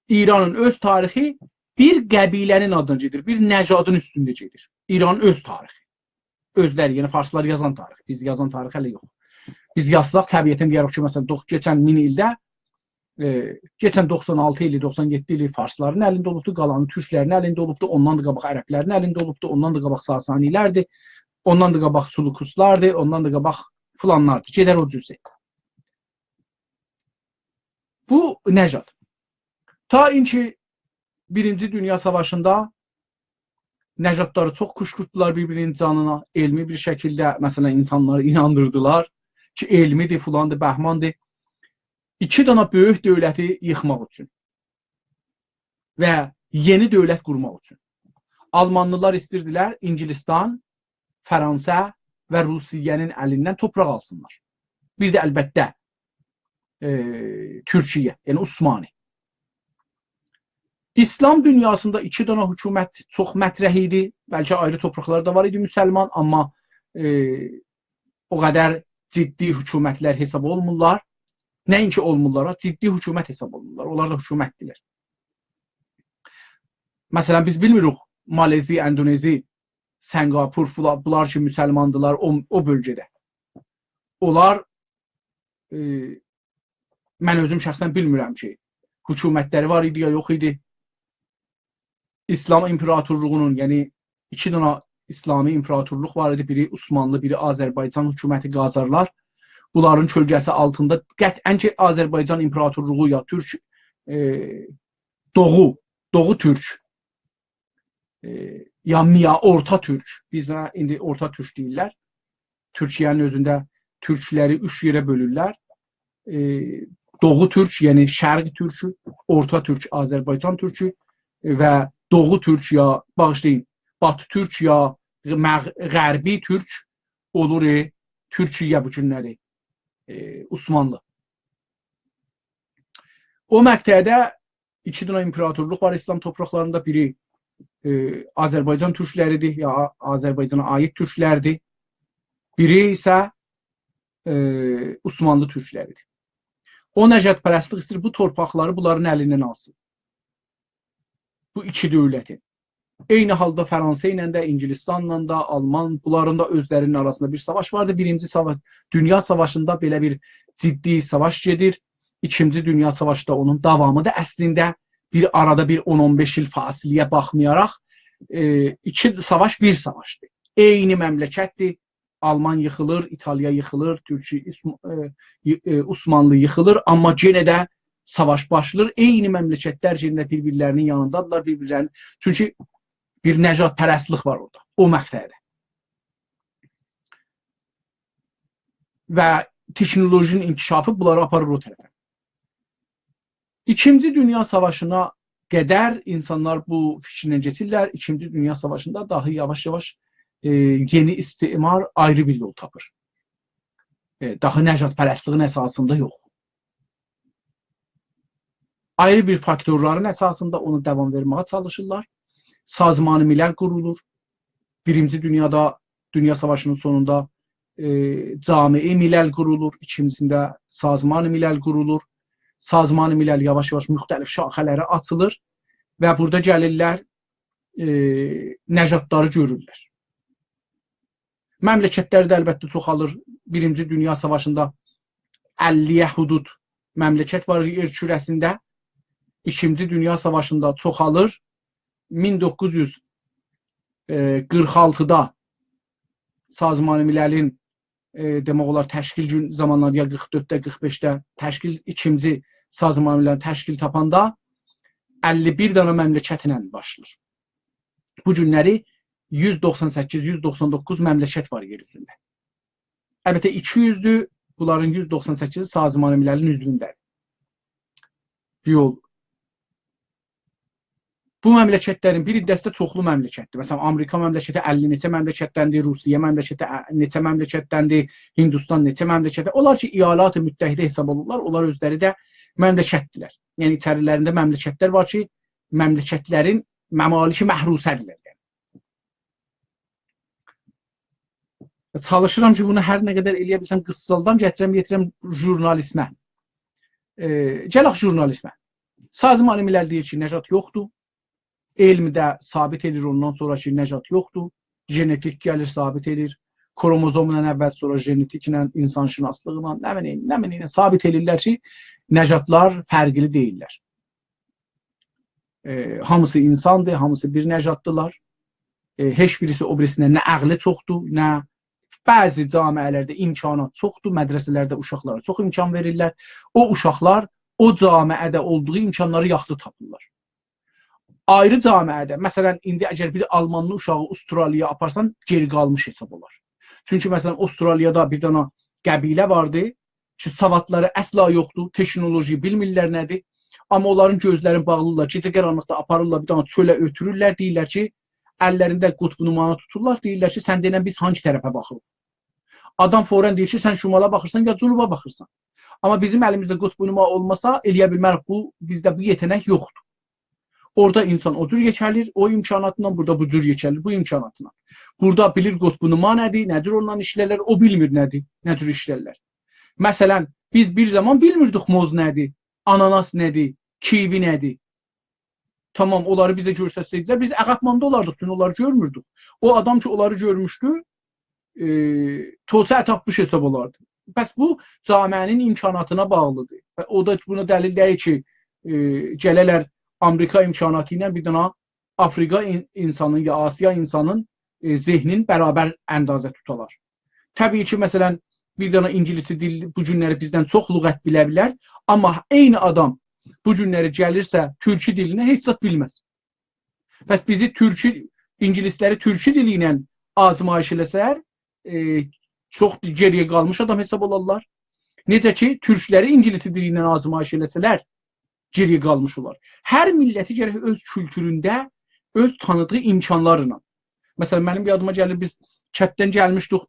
İranın öz tarixi bir qəbilənin adına gedir, bir nəcadın üstündə gedir. İranın öz tarixi. Özləri, yəni farslar yazan tarix. Biz yazan tarix hələ yox. Biz yazsaq, təbiyyətən deyərək ki, məsələn, keçən 1000 ildə, geçən 96 ili, 97 ili farsların əlində olubdur, qalanı türklərin əlində olubdur, ondan da qabaq ərəblərin əlində olubdur, ondan da qabaq Sasanilərdir, ondan da qabaq Sulukuslardır, ondan da qabaq filanlardır. Gedər o cüzə. Bu nəcad. Ta inki Birinci Dünya Savaşında nəcadları çox kuşkurtdular bir-birinin canına, elmi bir şəkildə, məsələn, insanları inandırdılar ki, elmidir, filandır, bəhmandır. İki dana böyük dövləti yıxmaq üçün və yeni dövlət qurmaq üçün. Almanlılar istirdilər İngilistan, Fransa və Rusiyyənin əlindən torpaq alsınlar. Bir də əlbəttə Türkiyə, yəni Osmani. İslam dünyasında iki dana hökumət çox mətrəh idi. Bəlkə ayrı torpaqlar da var idi müsəlman, amma o qədər ciddi hökumətlər hesab olmurlar. Nəinki olmurlar, ciddi hökumət hesab olunurlar. Onlar da hökumətdirlər. Məsələn, biz bilmirik Malezi, Endonezi, Singapur, bunlar ki, müsəlmandılar o bölgədə. Onlar, mən özüm şəxsən bilmirəm ki, hökumətləri var idi ya yox idi. İslam imperatorluğunun, yəni iki dana İslami imperatorluq var idi. Biri Osmanlı, biri Azərbaycan hökuməti, Qacarlar. Bunların kölgəsi altında qətlən ki, Azərbaycan imperatorluğu ya Türk, Doğu Türk, ya Miya, Orta Türk, bizə indi Orta Türk deyirlər. Türkiyənin özündə türkləri üç yerə bölürlər. Doğu Türk, yəni Şərq Türkü, Orta Türk, Azərbaycan Türkü və Doğu Türk ya, bağışlayın, Batı Türk ya Qərbi Türk olur Türkiyə bu günləri. Osmanlı. O məqtədə iki dana imperatorluq var İslam torpaqlarında. Biri Azərbaycan türkləridir, ya Azərbaycana aid türklərdir. Biri isə Osmanlı türkləridir. O nəcədpərəstlik istəyir bu torpaqları bunların əlindən alsın. Bu iki dövlətin. Eyni halda Fransa ilə də, İngilistanla da, Alman, bunların da özlərinin arasında bir savaş vardı. Birinci Dünya Savaşında belə bir ciddi savaş gedir. İkinci Dünya Savaşda onun davamı da əslində bir arada bir 10-15 il fasiliyə baxmayaraq iki savaş bir savaşdır. Eyni məmləkətdir. Alman yıxılır, İtaliya yıxılır, Osmanlı yıxılır, amma yenə də savaş başlayır. Eyni məmləkətlər yenə bir-birlərinin yanındadılar, bir-birlərinin. Çünki bir nəcadpərəstlik var orada, o məqtədə. Və texnolojinin inkişafı bunları aparır o tərəfə. İkinci Dünya Savaşına qədər insanlar bu fikrindən keçirlər. İkinci Dünya Savaşında daha yavaş-yavaş yeni istimar ayrı bir yol tapır. Daha nəcadpərəstliyin əsasında yox. Ayrı bir faktorların əsasında onu davam verməyə çalışırlar. Sazman-ı Milal qurulur. Birinci Dünya Savaşının sonunda Cami-i Milal qurulur. İkincisində Sazman-ı Milal qurulur. Sazman-ı Milal yavaş-yavaş müxtəlif şaxələrə açılır və burada gəlirlər nəcatları görürlər. Məmləkətləri də əlbəttə çoxalır. Birinci Dünya Savaşında 50-yə hudud məmləkət var yer kürəsində. İkinci Dünya Savaşında çoxalır. 1946-da Sazman-ı Milalin demək olar təşkil gün zamanları ya 44-də, 45-də təşkil ikinci Sazman-ı Milalin təşkil tapanda 51 dənə məmləkətlə başlayır. Bu günləri 198-199 məmləkət var yer üzündə. Əlbəttə 200-dür, bunların 198-i Sazman-ı Milalin üzvündədir. Yol. Bu məmləkətlərin bir hissəsi də çoxlu məmləkətdir. Məsələn, Amerika məmləkəti 50 neçə məmləkətdəndir, Rusiya məmləkəti neçə məmləkətdəndir, Hindistan neçə məmləkətdir. Onlar ki, İyalat-ı Müttəhidə hesab olurlar, onlar özləri də məmləkətdirlər. Yəni, içərilərində məmləkətlər var ki, məmləkətlərin məmaliki məhrusədirlər. Çalışıram ki, bunu hər nə qədər eləyə bilsəm, qıssaldan gətirəm jurnalismə. Gələk jurnalismə. Sazman-ı Milal deyir ki, nəcat yoxdur. Elmdə sabit edir ondan sonra ki, nəcat yoxdur. Genetik gəlir, sabit edir. Kromozomla əvvəl sonra genetiklə, insanşünaslıqla, nə bilim, sabit edirlər ki, nəcatlar fərqli deyirlər. Hamısı insandır, hamısı bir nəcatdılar. Heç birisi o birisinə nə əqli çoxdur, nə bəzi camiələrdə imkanat çoxdur, mədrəsələrdə uşaqlara çox imkan verirlər. O uşaqlar o camiədə olduğu imkanları yaxşı tapırlar. Ayrı camiədə, məsələn, indi əgər bir Almanlı uşağı Avustraliyaya aparsan, geri qalmış hesab olar. Çünki, məsələn, Avustraliyada bir dənə qəbilə vardı ki, savadları əsla yoxdur, teknoloji bilmirlər nədir. Amma onların gözlərini bağlırlar, gecə qaranlıqda aparırlar, bir dənə çölə ötürürlər, deyirlər ki, əllərində qutbunumanı tuturlar, deyirlər ki, sən deyilən biz hangi tərəfə baxırıq? Adam forən deyir ki, sən şimala baxırsan, ya cənuba baxırsan. Amma bizim əlimizdə qutbunuma olmasa, eləyə bilmərik, bizdə bu yetənək yoxdur. Orada insan o cür yekəlir, o imkanatla, burada bu cür yekəlir, bu imkanatla. Burada bilir qutbunuma nədir, nədir ondan işlərlər, o bilmir nədir, nə cür işlərlər. Məsələn, biz bir zaman bilmirdik moz nədir, ananas nədir, kivi nədir. Tamam, onları bizə görsətsəydilər, biz əqatmanda olardıq, çünki onları görmürdük. O adam ki, onları görmüşdü, tosa ətapmış hesab olardı. Bəs bu, camiənin imkanatına bağlıdır. O da buna dəlil deyil ki, gələrlər Amerika imkanatı ilə bir dənə Afrika insanın ya Asiya insanın zehnin bərabər əndazə tutalar. Təbii ki, məsələn, bir dənə İngilisi dil bu günləri bizdən çox lüğət bilə bilər, amma eyni adam bu günləri gəlirsə türkü dilinə heç zat bilməz. Bəs bizi İngilisləri türkü dili ilə azmayış eləsələr, çox geriyə qalmış adam hesab olarlar. Necə ki, türkləri İngilisi dili ilə azmayış eləsələr, geriyə qalmış olar. Hər milləti gərək öz kültüründə, öz tanıdığı imkanlarla. Məsələn, mənim bir adıma gəlir, biz kətdən gəlmişdik,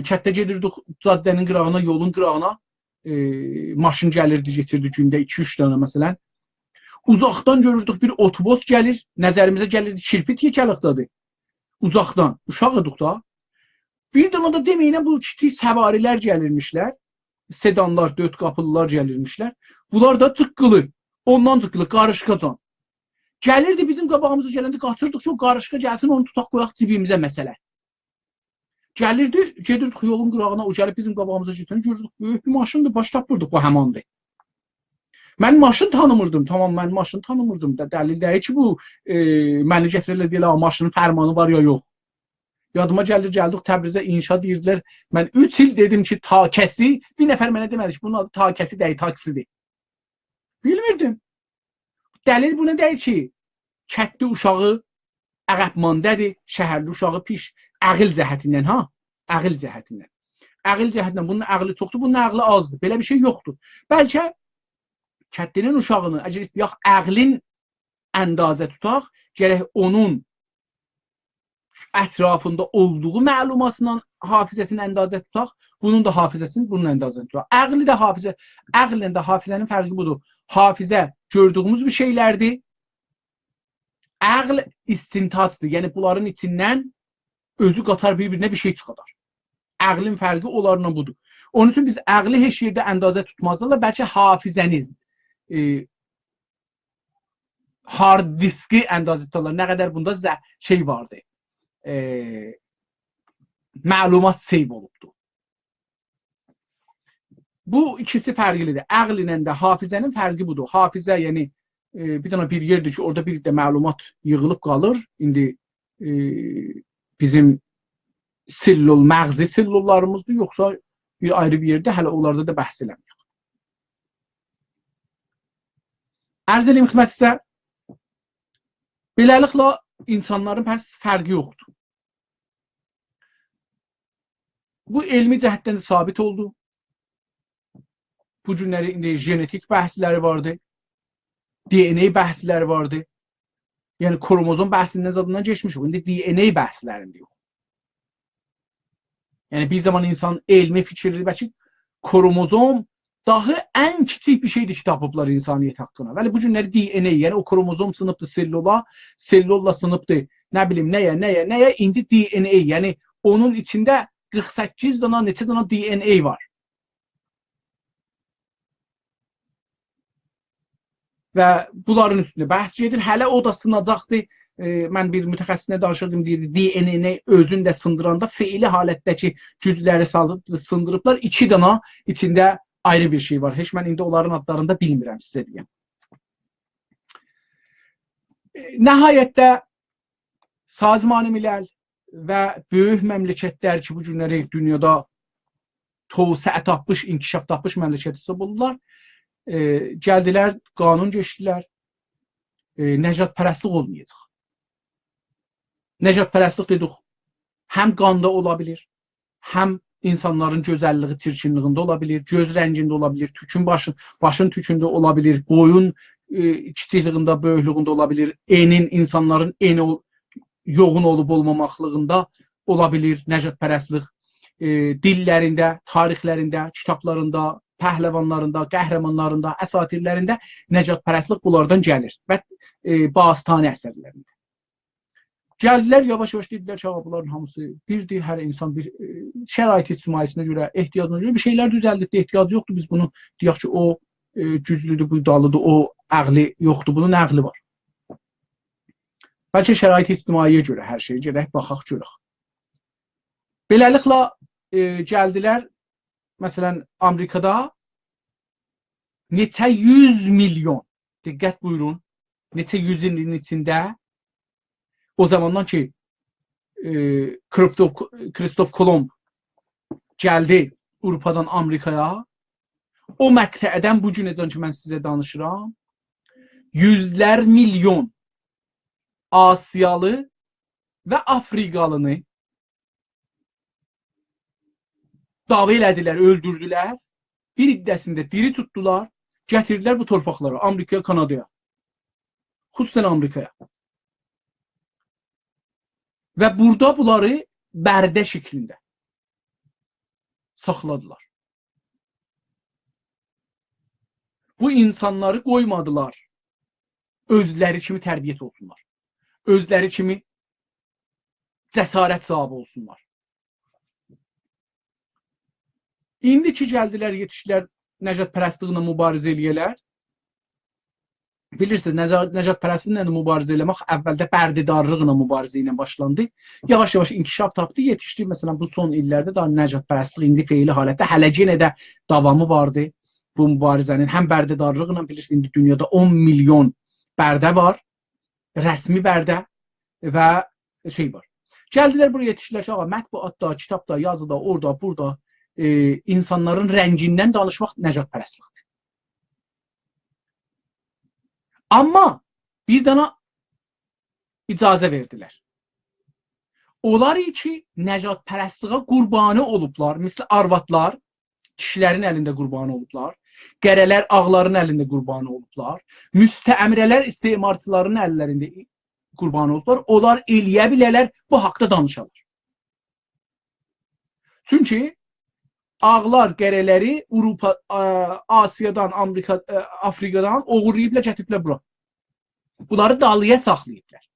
kətdə gedirdik caddənin qırağına, yolun qırağına, maşın gəlirdi, getirdi gündə 2-3 dənə məsələn. Uzaqdan görürdük bir otobus gəlir, nəzərimizə gəlirdi, kirpit yekəlikdadır. Uzaqdan, uşaq idik da. Bir dənə də deməyinə bu kiçik səvarilər gəlirmişlər, sedanlar, 4 qapılılar gəlirmişlər. Bunlar da cıqqılı, ondan cıqqılı, qarışqacan. Gəlirdi bizim qabağımıza gələndə qaçırdıq ki, o qarışqa gəlsin, onu tutaq qoyaq cibimizə məsələ. Gəlirdi, gedirdik yolun qırağına, o gəlib bizim qabağımıza getsin, görürdük, böyük bir maşındır, baş tapırdıq, bu həmandır. Mən maşın tanımırdım, tamam, mən maşın tanımırdım. Dəlil deyil ki, bu məni gətirirlər, deyirlər, maşının fərmanı var ya yox. Yadıma gəldik Təbrizə inşa deyirdilər. Mən 3 il dedim ki, takəsi, bir nəfər mənə demədi ki, bunun adı takəsi deyil, taksidir. Bilmirdim. Dəlil bu nə deyil ki, kətli uşağı əqəbmandədir, şəhərli uşağı piş. Əqil cəhətindən, ha? Əqil cəhətindən. Əqil cəhətindən, bunun əqli çoxdur, bunun əqli azdır. Belə bir şey yoxdur. Bəlkə kətlinin uşağını, əgər istəyək, əqlin əndazə tutaq, gərək onun ətrafında olduğu məlumatla hafizəsini əndazə tutaq, bunun da hafizəsini bunun əndazə tutaq. Əqli də hafizə, əqlin də hafizənin fərqi budur. Hafizə gördüyümüz bir şeylərdir. Əql istintacdır. Yəni bunların içindən özü qatar bir-birinə bir şey çıxadar. Əqlin fərqi onlarla budur. Onun üçün biz əqli heç yerdə əndazə tutmazlarla, bəlkə hafizəniz, hard diski əndazə tutarlar. Nə qədər bunda şey vardı, məlumat seyv olubdur. Bu ikisi fərqlidir. Əqllə də hafizənin fərqi budur. Hafizə, yəni bir dənə bir yerdir ki, orada bir də məlumat yığılıb qalır. İndi bizim məğzi sellullarımızdır, yoxsa bir ayrı bir yerdə, hələ onlarda da bəhs eləməyək. Ərz eləyim xidmətinizə, beləliklə insanların pəs fərqi yoxdur. Bu elmi cəhətdən də sabit oldu. Bu günləri indi genetik bəhsləri vardı, DNA bəhsləri vardı. Yəni kromozom bəhsinin zadından geçmişik. İndi DNA bəhslərində yox. Yəni bir zaman insan elmi fikirli bəlkə kromozom dahi ən kiçik bir şeydir ki, tapıblar insaniyyət haqqına. Bəli, bu günləri DNA, yəni o kromozom sınıbdır sellulla, sellulla sınıbdır, nə bilim, nəyə, indi DNA, yəni onun içində 48 dana, neçə dana DNA var. Və bunların üstündə bəhs gedir. Hələ o da sınacaqdır. Mən bir mütəxəssisinə danışırdım, deyirdi, DNA özünü də sındıranda feili halətdəki cüzləri sındırıblar. 2 dana içində ayrı bir şey var. Heç mən indi onların adlarını da bilmirəm sizə deyəm. Nəhayətdə Sazman-ı Milal və böyük məmləkətlər ki, bu günləri dünyada təvsəə tapmış, inkişaf tapmış məmləkət hesab olurlar. Gəldilər, qanun geçdilər, nəcatpərəstlik olmayacaq. Nəcatpərəstlik dedik, həm qanda ola bilir, həm insanların gözəlliyi, çirkinliyində ola bilir, göz rəngində ola bilir, başın tükündə ola bilir, boyun kiçikliyində, böyüklüyündə ola bilir, insanların yoğun olub olmamaqlığında ola bilir nəcatpərəstlik, dillərində, tarixlərində, kitablarında, pəhləvanlarında, qəhrəmanlarında, əsatirlərində nəcatpərəstlik bunlardan gəlir və Bağıstani əsərlərində. Gəldilər, yavaş-yavaş dedilər ki, bunların hamısı birdir, hər insan bir şərait ictimaiyyətinə görə, ehtiyacına görə bir şeylər düzəldib, ehtiyacı yoxdur, biz bunu deyək ki, o güclüdür, bu dalıdır, o əqli yoxdur, bunun əqli var. Bəlkə şərait ictimaiyyəyə görə hər şeyə gərək baxaq, görək. Beləliklə gəldilər, məsələn, Amerikada neçə 100 milyon, diqqət buyurun, neçə 100 ilin içində o zamandan ki Kristof Kolomb gəldi Avropadan Amerikaya, o məqtəədən bu günəcən ki, mən sizə danışıram, yüzlər milyon Asiyalı və Afrikalını dava elədilər, öldürdülər, bir iddəsində diri tutdular, gətirdilər bu torpaqlara, Amerikaya, Kanadaya, xüsusən Amerikaya. Və burada bunları bərdə şəklində saxladılar. Bu insanları qoymadılar, özləri kimi tərbiyyət olsunlar, özləri kimi cəsarət sahibi olsunlar. İndi ki, gəldilər, yetişdilər nəcatpərəstliklə mübarizə eləyələr. Bilirsiniz, nəcatpərəstliklə mübarizə eləmək əvvəldə bərdidarlıqla mübarizə ilə başlandı. Yavaş-yavaş inkişaf tapdı, yetişdi. Məsələn, bu son illərdə da nəcatpərəstlik indi feili halətdə hələ yenə də davamı vardı bu mübarizənin. Həm bərdidarlıqla, bilirsiniz, indi dünyada 10 milyon bərdə var, rəsmi bərdə və şey var. Gəldilər, buraya yetişdilər ki, mətbuatda, kitabda, yazıda, orada, burada insanların rəngindən danışmaq nəcatpərəstlikdir. Amma bir dana icazə verdilər. Onlar ki, nəcatpərəstliyə qurbanı olublar, misli arvadlar, kişilərin əlində qurbanı olublar, qərələr ağların əlində qurbanı olublar, müstəmrələr istemarçıların əllərində qurbanı olublar, onlar eləyə bilərlər, bu haqda danışarlar. Çünki ağlar, qərələri Asiyadan, Afrikadan oğurlayıblar, gətiriblər bura. Bunları dalıya saxlayıblar.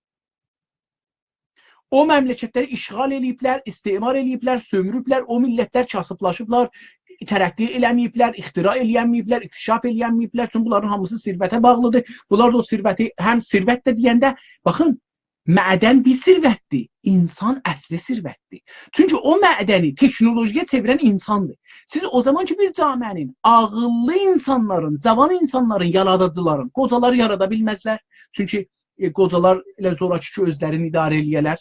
O məmləkətləri işğal eləyiblər, istimar eləyiblər, sömürüblər, o millətlər kasıblaşıblar, tərəqqi eləməyiblər, ixtira eləyənməyiblər, inkişaf eləyənməyiblər. Çünki bunların hamısı sirvətə bağlıdır. Bunlar da o sirvəti, həm sirvət də deyəndə, baxın, mədən bir sirvətdir. İnsan əsli sirvətdir. Çünki o mədəni teknolojiyə çevirən insandır. Siz o zaman ki bir camiənin ağıllı insanların, cavan insanların, yaradıcıların, qocaları yarada bilməzlər. Çünki qocalar elə zorakı ki özlərini idarə eləyələr.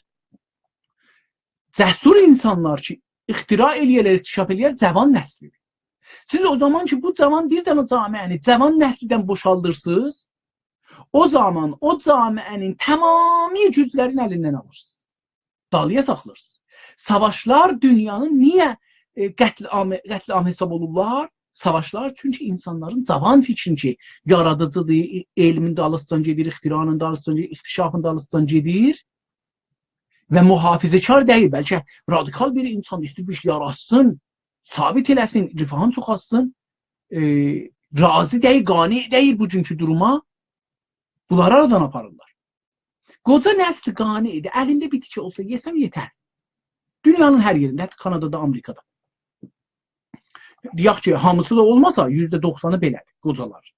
Cəsur insanlar ki ixtira eləyələr, inkişaf eləyər, cavan nəslidir. Siz o zaman ki bu cavan bir dənə camiəni cavan nəslidən boşaldırsınız, o zaman o camiənin tamamı güclərin əlindən alırsınız. Dalıya saxlayırsınız. Savaşlar dünyanın niyə qətl-am hesab olurlar? Savaşlar çünki insanların cavan fikrin ki, yaradıcıdır, elmin dalısından gedir, ixtiranın dalısından gedir, inkişafın dalısından gedir və mühafizəkar deyil, bəlkə radikal bir insan istəyir bir şey yaratsın, sabit eləsin, rifahını çoxalsın, razı deyil, qani deyil bugünkü duruma. Bunları aradan aparırlar. Qoca nəsli qani idi. Əlində bitki olsa yesəm yetər. Dünyanın hər yerində, hətta Kanadada, Amerikada. Deyək ki, hamısı da olmasa %90'ı belədir qocalar.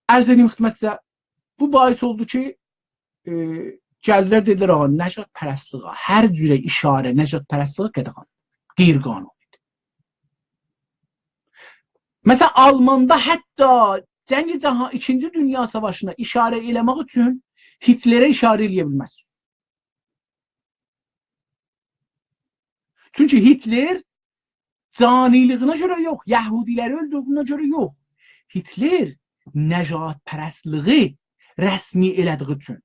Ərz edeyim xidmətinizə, bu bahis oldu ki, gəldilər dedilər, ağa, nəcət pərəstliğə, hər cürə işarə nəcət pərəstliğə qədəqan, qeyri-qanunidir. Məsələn, Almanda hətta Cəngi Cahan 2. Dünya Savaşına işarə eləmək üçün Hitlerə işarə eləyə bilməzsiniz. Çünki Hitler caniliyinə görə yox, Yahudiləri öldürdüyünə görə yox. Hitler nəcət pərəstliği rəsmi elədiyi üçün.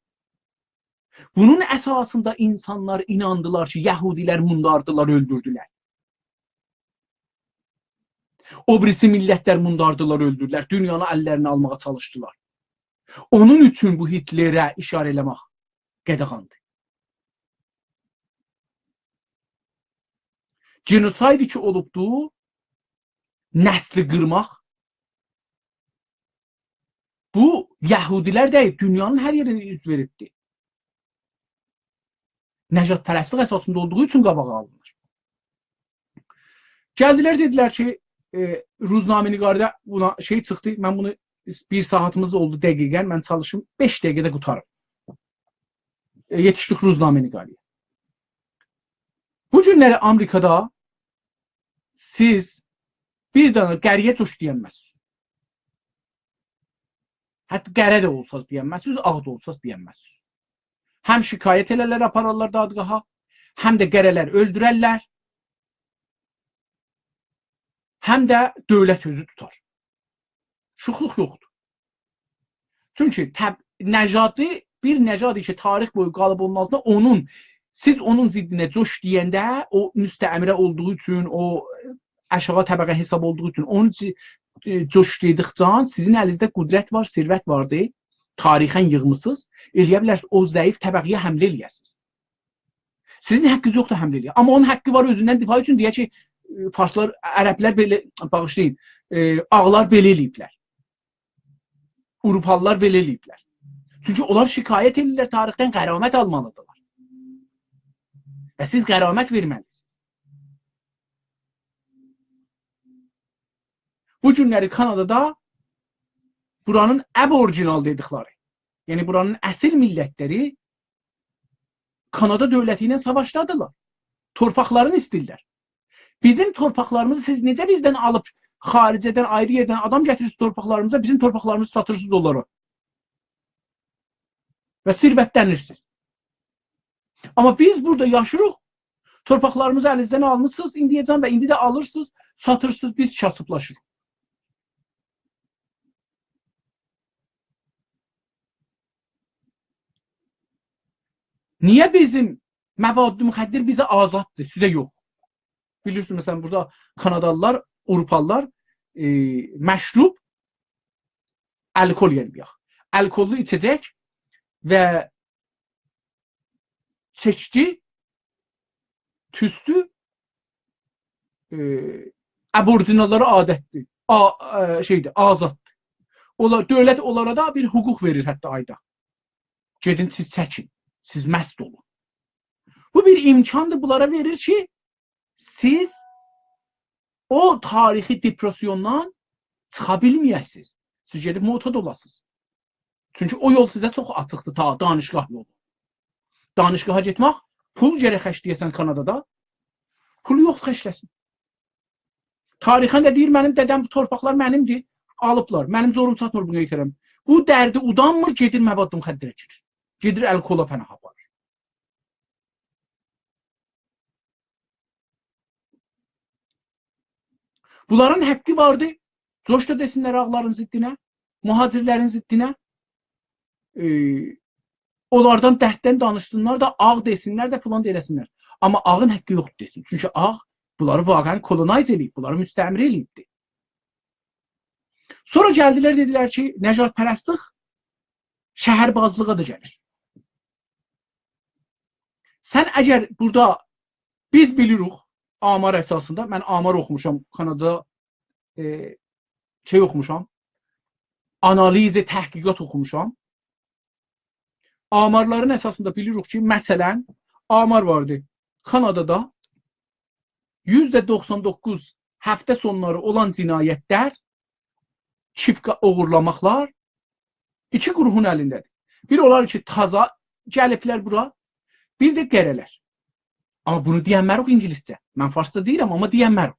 Bunun əsasında insanlar inandılar ki, Yahudilər mundardılar, öldürdülər. O birisi millətlər mundardılar, öldürdülər. Dünyanı əllərinə almağa çalışdılar. Onun üçün bu Hitlerə işarə eləmək qədəqandır. Genosayd ki olubdu, nəsli qırmaq. Bu, Yahudilər deyil, dünyanın hər yerində yüz veribdir. Nəcət pərəstlik əsasında olduğu üçün qabağa alınır. Gəldilər, dedilər ki, Ruznamə-Nigarədə buna şey çıxdı, mən bunu bir saatimiz oldu dəqiqən, mən çalışım 5 dəqiqədə qutarım. Yetişdik Ruznamə-Nigarəyə. Bu günləri Amerikada siz bir dənə qəriyə coş deyənməzsiniz. Hətta qərə də olsaz deyənməzsiniz, ağ da olsaz deyənməzsiniz. Həm şikayət elərlər, apararlar dadqaha, həm də qərələr öldürərlər, həm də dövlət özü tutar. Şuxluq yoxdur. Çünki nəcadı, bir nəcadı ki, tarix boyu qalıb onun altında, siz onun ziddinə coş deyəndə, o müstəəmirə olduğu üçün, o aşağı təbəqə hesab olduğu üçün, onu coş dedikcə, sizin əlinizdə qüdrət var, sirvət vardır, tarixən yığmısınız, eləyə bilərsiniz, o zəif təbəqiyə həmlə eləyəsiniz. Sizin haqqınız yoxdur həmlə eləyək. Amma onun haqqı var özündən difa üçün, deyək ki, farslar, ərəblər belə, bağışlayın, ağlar belə eləyiblər. Avropalılar belə eləyiblər. Çünki onlar şikayət edirlər, tarixdən qəramət almalıdırlar. Və siz qəramət verməlisiniz. Bu günləri Kanadada buranın əb-orijinal dedikləri, yəni buranın əsl millətləri Kanada dövləti ilə savaşdadılar. Torpaqlarını istəyirlər. Bizim torpaqlarımızı siz necə bizdən alıb xaricədən, ayrı yerdən adam gətirirsiniz torpaqlarımıza, bizim torpaqlarımızı satırsınız onlara. Və sirvətlənirsiniz. Amma biz burada yaşırıq, torpaqlarımızı əlinizdən almışsınız, indiyəcən və indi də alırsınız, satırsınız, biz kasıblaşırıq. Niyə bizim məvad-ı müxəddir bizə azaddır, sizə yox? Bilirsiniz, məsələn, burada Kanadalılar, Avropalılar məşrub alkol yeməyək. Alkollu içəcək və seçki, tüstü aborijinallara adətdir, azaddır. Dövlət onlara da bir hüquq verir hətta ayda. Gedin, siz çəkin, siz məst olun. Bu bir imkandır bunlara verir ki, siz o tarixi depresyondan çıxa bilməyəsiniz. Siz gedib moto dolasınız. Çünki o yol sizə çox açıqdır, ta danışqah yolu. Danışqaha getmək, pul gərək xərcləyəsən Kanadada, pul yoxdur xərcləsin. Tarixən də deyir, mənim dədəm bu torpaqlar mənimdir, alıblar, mənim zorum çatmır bunu yetirəm. Bu dərdi udanmır, gedir məbad müxəddərə girir. Gedir əlkola pənah aparır. Bunların həqqi vardı. Coşda desinlər ağların ziddinə, mühacirlərin ziddinə. Onlardan dərddən danışsınlar da, ağ desinlər də, filan desinlər. Amma ağın həqqi yoxdur desin. Çünki ağ bunları vaqən kolonize eləyib, bunları müstəmir eləyibdir. Sonra gəldilər, dedilər ki, nəcatpərəstlik şəhərbazlığa da gəlir. Sən əgər burada biz bilirik, amar əsasında, mən amar oxumuşam, Kanadada oxumuşam, analizi, təhqiqat oxumuşam. Amarların əsasında bilirik ki, məsələn, amar vardı. Kanadada %99 həftə sonları olan cinayətlər, çift oğurlamaqlar iki qruhun əlindədir. Bir olar ki, taza gəliblər bura, bir də qərələr. Amma bunu deyənmərıq ingiliscə. Mən farsça deyirəm, amma deyənmərıq.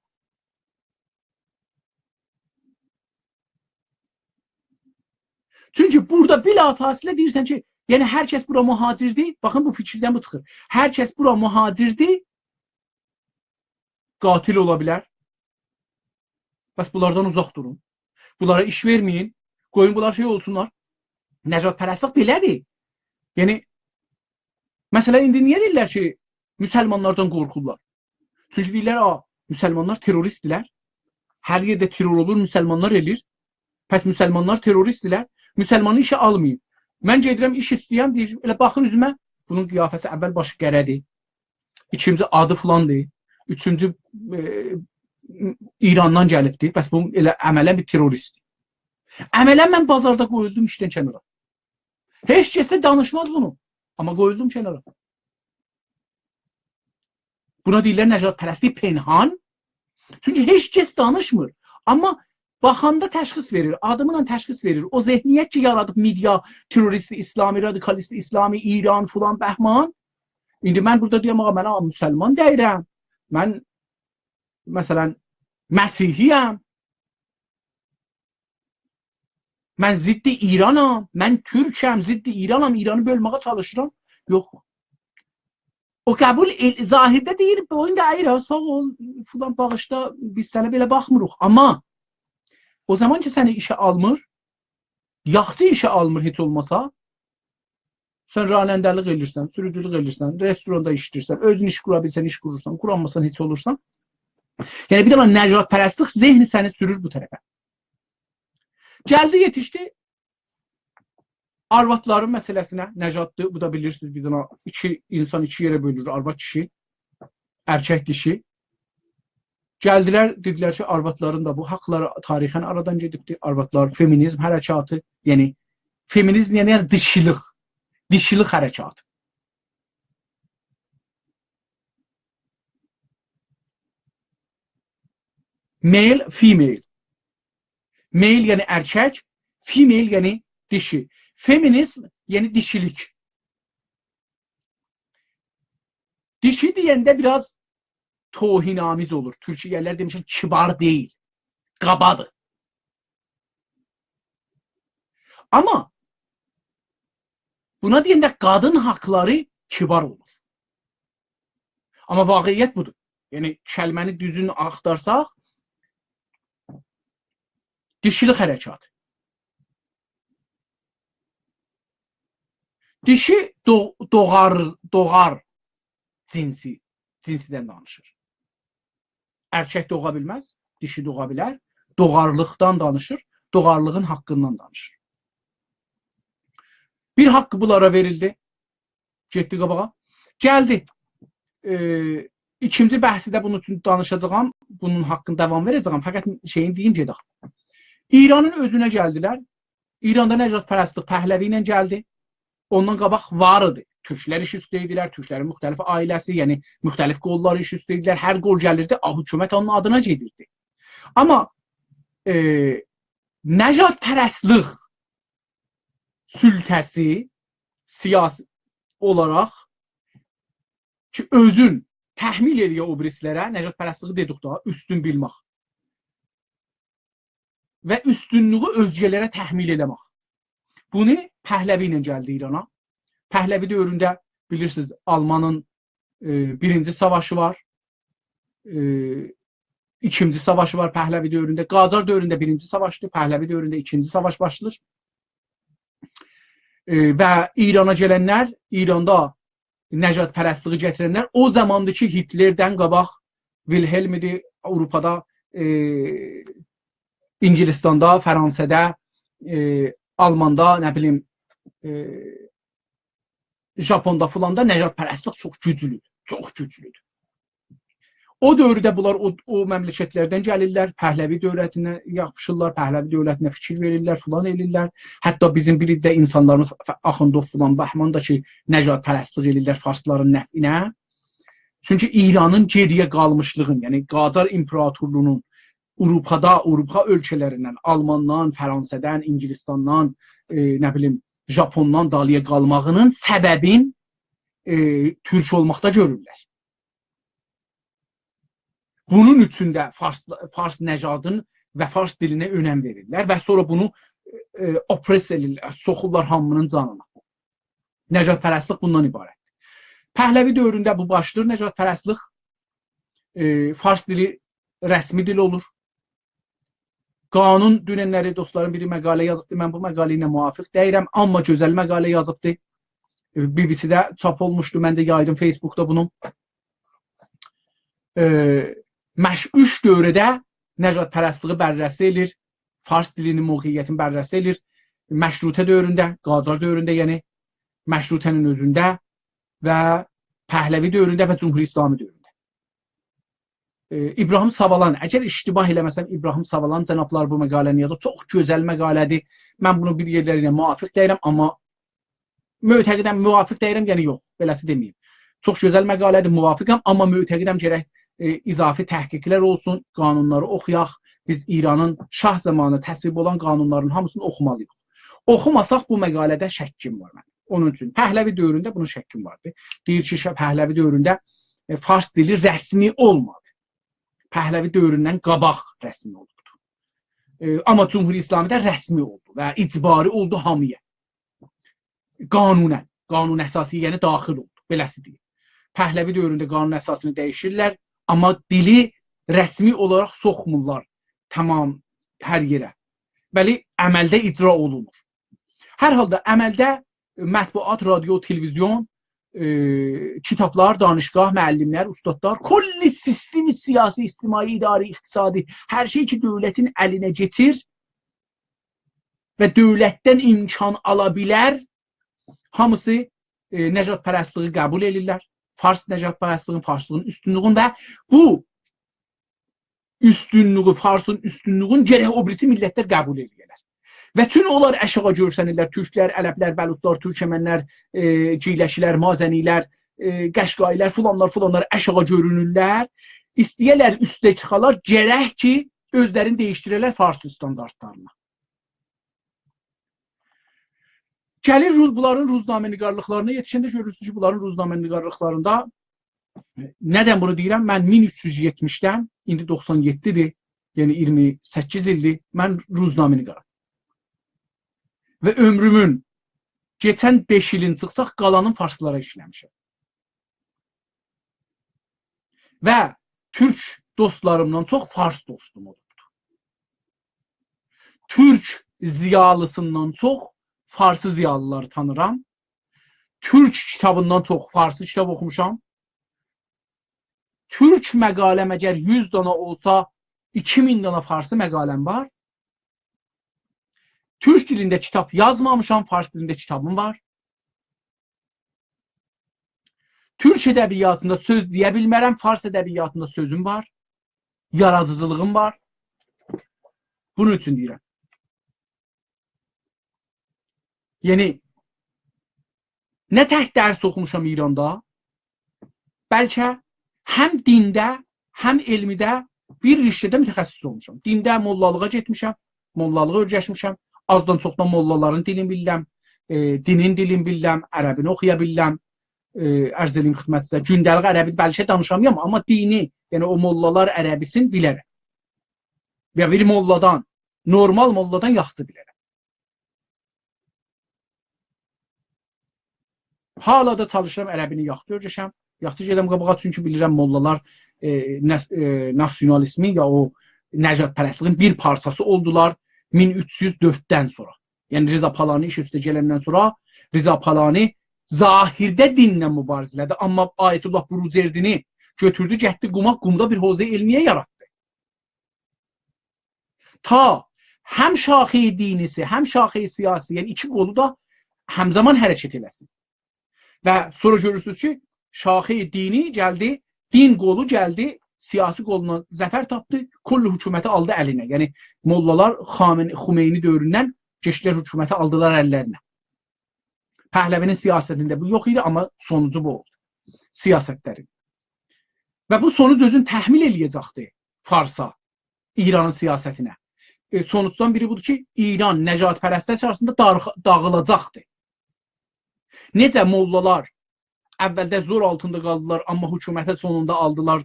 Çünki burada bilafasilə deyirsən ki, yəni hər kəs bura mühacirdir. Baxın, bu fikirdən bu çıxır. Hər kəs bura mühacirdir, qatil ola bilər. Bəs bunlardan uzaq durun. Bunlara iş verməyin. Qoyun bunlar şey olsunlar. Nəcatpərəstlik belədir. Yəni, məsələn, indi niyə deyirlər ki, müsəlmanlardan qorxurlar? Çünki deyirlər, müsəlmanlar terroristdirlər. Hər yerdə terror olur, müsəlmanlar elir. Pəs müsəlmanlar terroristdirlər. Müsəlmanı işə almayın. Mən gedirəm, iş istəyəm, deyir, elə baxın üzümə, bunun qiyafəsi əvvəl başı qərədir. İkinci adı filandır. Üçüncü İrandan gəlibdir. Bəs bu elə əmələn bir terroristdir. Əmələn mən bazarda qoyuldum işdən kənara. Heç kəslə danışmaz bunu. Amma qoyuldum kənara. Buna deyirlər nəcatpərəstlik penhan. Çünki heç kəs danışmır. Amma baxanda təşxis verir, adımla təşxis verir. O zehniyyət ki, yaradıb media, terroristi, İslami, radikalisti, İslami, İran, filan, bəhman. İndi mən burada deyəm, mən müsəlman deyirəm. Mən, məsələn, Məsihiyəm. Mən ziddi İranam. Mən Türkəm, ziddi İranam. İranı bölməyə çalışıram. Yox. O qəbul, zahirdə deyir, boyun dəyir, sağ ol, filan bağışda, biz sənə belə baxmırıq. Amma o zaman ki, səni işə almır, yaxşı işə almır heç olmasa, sən ranəndəlik edirsən, sürücülük edirsən, restoranda işləyirsən, özün iş qura bilsən, iş qurursan, quranmasan heç olursan. Yəni bir də nəcatpərəstlik zehni səni sürür bu tərəfə. Gəldi, yetişdi arvatların məsələsinə, Nəcatdır, bu da bilirsiniz, bir dənə insan iki yerə bölür, arvat kişi, erkək dişi. Gəldilər, dedilər ki, arvatların da bu haqları tarixən aradan gedibdir. Arvatlar, feminizm hərəkatı, yəni feminizm yəni dişilik hərəkatı. Male, female. Male yəni erkək, female yəni dişi. Feminizm yəni dişilik. Dişi deyəndə biraz tohinamiz olur. Türkiyələr demişlər kibar deyil, qabadır. Amma buna deyəndə qadın haqları kibar olur. Amma vaqiyyət budur. Yəni kəlməni düzün axtarsaq, dişilik hərəkatı. Dişi doğar cinsidən danışır. Erkək doğa bilməz, dişi doğa bilər. Doğarlıqdan danışır, doğarlığın haqqından danışır. Bir haqqı bunlara verildi. Getdi qabağa. Gəldi. İkinci bəhsi də bunun üçün danışacağam. Bunun haqqını davam verəcəyəm. Fəqət şeyin deyim gedək. İranın özünə gəldilər. İranda nəcatpərəstlik Pəhləvi ilə gəldi. Ondan qabaq var idi. Türklər iş üstəydilər. Türklərin müxtəlif ailəsi, yəni müxtəlif qollar iş üstəydilər. Hər qol gəlirdi, hökumət onun adına gedirdi. Amma nəcadpərəstlik sültəsi siyasi olaraq ki, özün təhmil eləyə o birislərə, nəcadpərəstliyi dedik da, üstün bilmək və üstünlüğü özgələrə təhmil eləmək. Bunu Pəhləvi ilə gəldi İrana. Pəhləvi dövründə bilirsiniz, Almanın birinci savaşı var, ikinci savaşı var Pəhləvi dövründə. Qacar dövründə birinci savaşdır, Pəhləvi dövründə ikinci savaş başlayır. Və İrana gələnlər, İranda nəcadpərəstliyi gətirənlər o zamandır ki, Hitlerdən qabaq Wilhelm idi, Avropada, İngilistanda, Fransada, Almanda, nə bilim, Japonda filanda nəcadpərəstlik çox güclüdür, çox güclüdür. O dövrdə bunlar o məmləkətlərdən gəlirlər, Pəhləvi dövlətinə yapışırlar, Pəhləvi dövlətinə fikir verirlər, filan elirlər. Hətta bizim bir də insanlarımız Axundov filan, Bəhman da ki, nəcadpərəstlik elirlər farsların nəfinə. Çünki İranın geriyə qalmışlığın, yəni Qacar İmperatorluğunun Avropa ölkələrindən, Almandan, Fransadan, İngilistandan, nə bilim, Japondan dalıya qalmağının səbəbin türk olmaqda görürlər. Bunun üçün də fars nəcadın və fars dilinə önəm verirlər və sonra bunu opres edirlər, soxurlar hamının canına. Nəcadpərəstlik bundan ibarətdir. Pəhləvi dövründə bu başlayır nəcadpərəstlik. Fars dili rəsmi dil olur. Qanun dünənləri dostların biri məqalə yazıbdır. Mən bu məqalə ilə müvafiq deyirəm, amma gözəl məqalə yazıbdır. BBC-də çap olmuşdu, mən də yaydım Facebookda bunu. Məş'uş dövrədə nəcadpərəstliyi bərrəsi edir, fars dilinin mövqeyiyyətini bərrəsi edir. Məşrutə dövründə, Qacar dövründə, yəni Məşrutənin özündə və Pəhləvi dövründə və Cümhuri İslami dövründə. İbrahim Savalan, əgər iştibah eləməsəm, İbrahim Savalan cənablar bu məqaləni yazıb. Çox gözəl məqalədir. Mən bunu bir yerləri ilə müvafiq deyirəm, amma mütəqidəm müvafiq deyirəm, yəni yox, beləsi deməyim. Çox gözəl məqalədir, müvafiqəm, amma mütəqidəm gərək izafi təhqiqlər olsun, qanunları oxuyaq. Biz İranın şah zamanı təsvib olan qanunların hamısını oxumalıyıq. Oxumasaq bu məqalədə şəkkim var mənim. Onun üçün Pəhləvi dövründə bunun şəkkim vardı. Deyir ki, Pəhləvi dövründə fars dili rəsmi olmadı. Pəhləvi dövründən qabaq rəsmi oldu. Amma Cümhuri İslamidə rəsmi oldu və icbari oldu hamıya. Qanunən, qanun əsası yəni daxil oldu, beləsi deyil. Pəhləvi dövründə qanun əsasını dəyişirlər, amma dili rəsmi olaraq soxmurlar tamam hər yerə. Bəli, əməldə icra olunur. Hər halda əməldə mətbuat, radio, televizyon, kitablar, danışqah, müəllimlər, ustadlar, kulli sistemi siyasi, ictimai, idari, iqtisadi, hər şey ki dövlətin əlinə keçir və dövlətdən imkan ala bilər, hamısı nəcadpərəstliyi qəbul edirlər. Fars nəcadpərəstliyin, farslığın üstünlüğün və bu üstünlüğü, farsın üstünlüğün gərək o birisi millətlər qəbul edirlər. Və tüm onlar aşağı görsənirlər. Türklər, ələblər, bəluslar, türkəmənlər, ciyləşilər, mazənilər, qəşqailər, filanlar aşağı görünürlər. İstəyərlər üstə çıxarlar, gərək ki, özlərini dəyişdirərlər fars standartlarına. Gəlir bunların ruznameniqarlıqlarına yetişəndə görürsünüz ki, bunların ruznameniqarlıqlarında nədən bunu deyirəm? Mən 1370-dən, indi 97-dir, yəni 28 ildir, mən ruznameniqarım. Və ömrümün geçən 5 ilin çıxsaq, qalanın farslara işləmişəm. Və türk dostlarımdan çox fars dostum olubdur. Türk ziyalısından çox farsı ziyalıları tanıram. Türk kitabından çox farsı kitab oxumuşam. Türk məqaləm əgər 100 dana olsa 2000 dana farsı məqaləm var. Türk dilində kitab yazmamışam, fars dilində kitabım var. Türk ədəbiyyatında söz deyə bilmərəm, fars ədəbiyyatında sözüm var. Yaradıcılığım var. Bunun üçün deyirəm. Yəni, nə tək dərs oxumuşam İranda, bəlkə həm dində, həm elmidə Bir riştədə mütəxəssis olmuşam. Dində mollalığa getmişəm, mollalığa öyrəşmişəm. Azdan çoxdan mollaların dilini bilirəm, dinin dilini bilirəm, ərəbini oxuya bilirəm. Ərz edeyim xidmətinizə. Gündəlik ərəbi bəlkə danışamayam, amma dini, yəni o mollalar ərəbisini bilərəm. Və bir molladan, normal molladan yaxşı bilərəm. Hala da çalışıram ərəbini yaxşı öyrəşəm. Yaxşı gedəm qabağa, çünki bilirəm mollalar nasionalizmin ya o nəcatpərəstliyin bir parçası oldular 1304-dən sonra. Yəni Riza Palani iş üstə gələndən sonra Riza Palani zahirdə dinlə mübarizə elədi, amma Ayətullah Buruzerdini götürdü, getdi qumda bir hozə elmiyə yaratdı. Ta həm şaxi dinisi, həm şaxi siyasi, yəni iki qolu da həmzaman hərəkət eləsin. Və sonra görürsünüz ki, şaxi dini gəldi, din qolu gəldi, siyasi qoluna zəfər tapdı, kullu hökuməti aldı əlinə. Yəni mollalar Xumeyni dövründən keçdilər hökuməti aldılar əllərinə. Pəhləvinin siyasətində bu yox idi, amma sonucu bu oldu. Siyasətləri. Və bu sonuc özünü təhmil eləyəcəkdi Farsa, İranın siyasətinə. Sonuçdan biri budur ki, İran nəcatpərəstlər içərisində dağılacaqdı. Necə mollalar əvvəldə zor altında qaldılar, amma hökumətə sonunda aldılar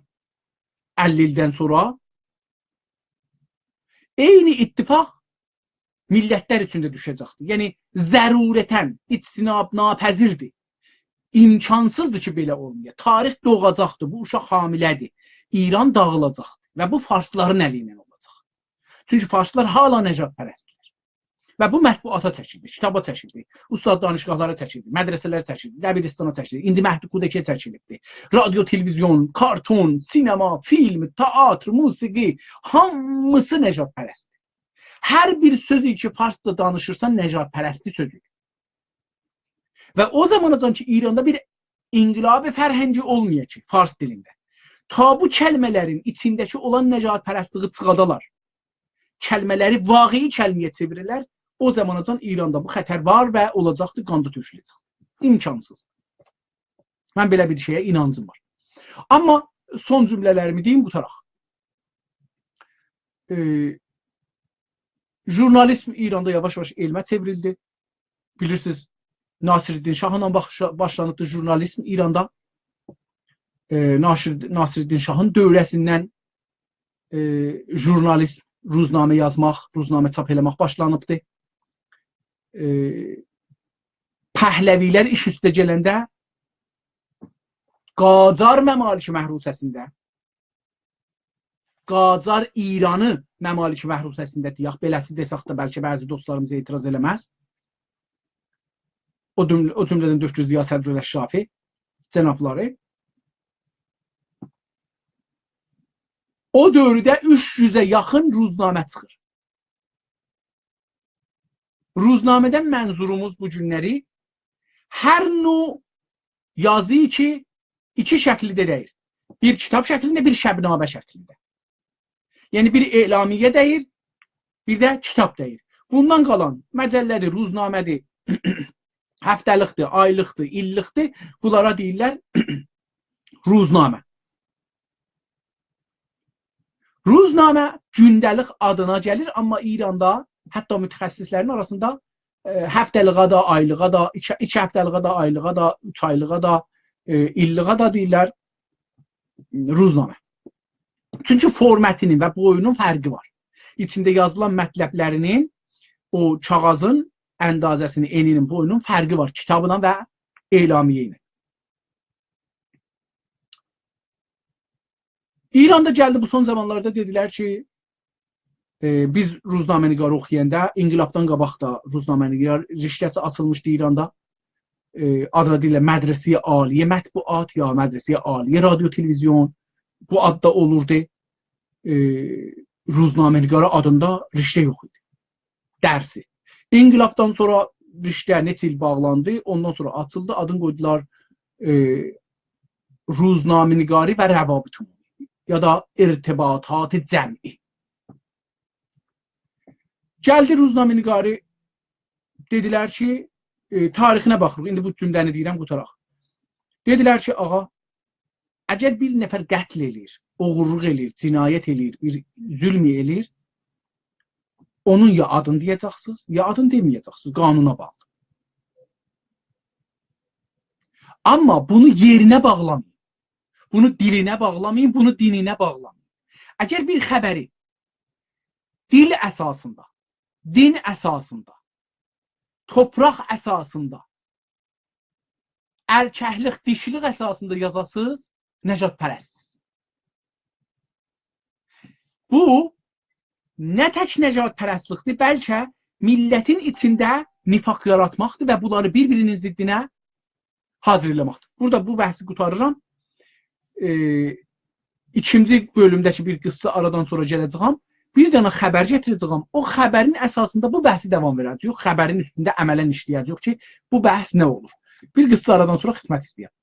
50 ildən sonra. Eyni ittifaq millətlər üçün də düşəcəkdir. Yəni, zərurətən, içsinab, napəzirdir. İmkansızdır ki, belə olmaya. Tarix doğacaqdır, bu uşaq hamilədir. İran dağılacaqdır və bu farsların əli ilə olacaq. Çünki farslar hala nəcatpərəstdirlər. Və bu mətbuata çəkildi, kitaba çəkildi, ustad danışqahlara çəkildi, mədrəsələrə çəkildi, Dəbiristana çəkildi, indi Məhdi Qudekiyə çəkildi. Radio, televizyon, karton, sinema, film, teatr, musiqi, hamısı nəcatpərəstdir. Hər bir sözü ki, farsca danışırsan, nəcatpərəstli sözüdür. Və o zamanacan ki, İranda bir inqilabi fərhəngi olmayacaq ki, fars dilində. Ta bu kəlmələrin içindəki olan nəcatpərəstliyi çıxadalar. Kəlmələri vaqei kəlməyə çevirirlər. O zamanacan İranda bu xətər var və olacaqdır, qanda töküləcək. İmkansız. Mən belə bir şeyə inancım var. Amma son cümlələrimi deyim bu taraf. Jurnalizm İranda yavaş-yavaş elmə çevrildi. Bilirsiniz, Nasiruddin Şahla başlanıbdı jurnalizm İranda. Nasiruddin Şahın dövrəsindən jurnalist, ruznamə yazmaq, ruznamə çap eləmək başlanıbdı. Pəhləvilər iş üstə gələndə Qacar məmaliki məhrusəsində, Qacar İranı məmaliki məhrusəsində deyək, beləsi desək də bəlkə bəzi dostlarımız etiraz eləməz. O cümlədən Döşkü Ziya Sədrül Əşrafi cənabları. O dövrdə 300-ə yaxın ruznamə çıxır. Ruznamədən mənzurumuz bu günləri hər növ yazı ki, iki şəkildə deyir. Bir kitab şəklində, bir şəbnamə şəklində. Yəni bir elamiyyə deyir, bir də kitab deyir. Bundan qalan məcəllədir, ruznamədir, həftəlikdir, aylıqdır, illikdir. Bunlara deyirlər ruznamə. Ruznamə gündəlik adına gəlir, amma İranda hətta mütəxəssislərin arasında həftəliğa da, aylığa da, 2 həftəliğa da, aylığa da, 3 aylığa da, illiğa da deyirlər ruznamə. Çünki formətinin və boyunun fərqi var. İçində yazılan mətləblərinin o kağızın əndazəsinin, eninin, boyunun fərqi var kitabına və elamiyyə ilə. İranda gəldi bu son zamanlarda dedilər ki, biz ruznamə-nigarı oxuyanda, inqilabdan qabaq da ruznamə-nigar riştəsi açılmışdı İranda. Adına deyirlər mədrəsə-i aliyə, mətbuat ya mədrəsə-i aliyə, radio, televizyon bu adda olurdu. Ruznamə-nigarı adında riştə yox idi. Dərsi. İnqilabdan sonra riştə neçə il bağlandı, ondan sonra açıldı, adını qoydular ruznamə-nigarı və rəvabit ümumi ya da irtibatat-ı cəm'i. Gəldi ruznamə-nigarı, dedilər ki, tarixinə baxırıq, indi bu cümləni deyirəm, qutaraq. Dedilər ki, ağa, Əgər bir nəfər qətl eləyir, oğurluq eləyir, cinayət eləyir, bir zülm eləyir, onun ya adını deyəcəksiniz, ya adını deməyəcəksiniz, qanuna bağlı. Amma bunu yerinə bağlamayın. Bunu dilinə bağlamayın, bunu dininə bağlamayın. Əgər bir xəbəri dil əsasında, din əsasında, topraq əsasında, erkəklik, dişilik əsasında yazasınız, nəcatpərəstsiniz. Bu, nə tək nəcatpərəstlikdir, bəlkə millətin içində nifaq yaratmaqdır və bunları bir-birinin ziddinə hazırlamaqdır. Burada bu bəhsi qutarıram. İkinci bölümdəki bir qıssa aradan sonra gələcəyəm. Bir dənə xəbər gətirəcəyəm. O xəbərin əsasında bu bəhsi davam verəcək. Xəbərin üstündə əmələn işləyəcək ki, bu bəhs nə olur? Bir qıssa aradan sonra xidmət istəyirəm.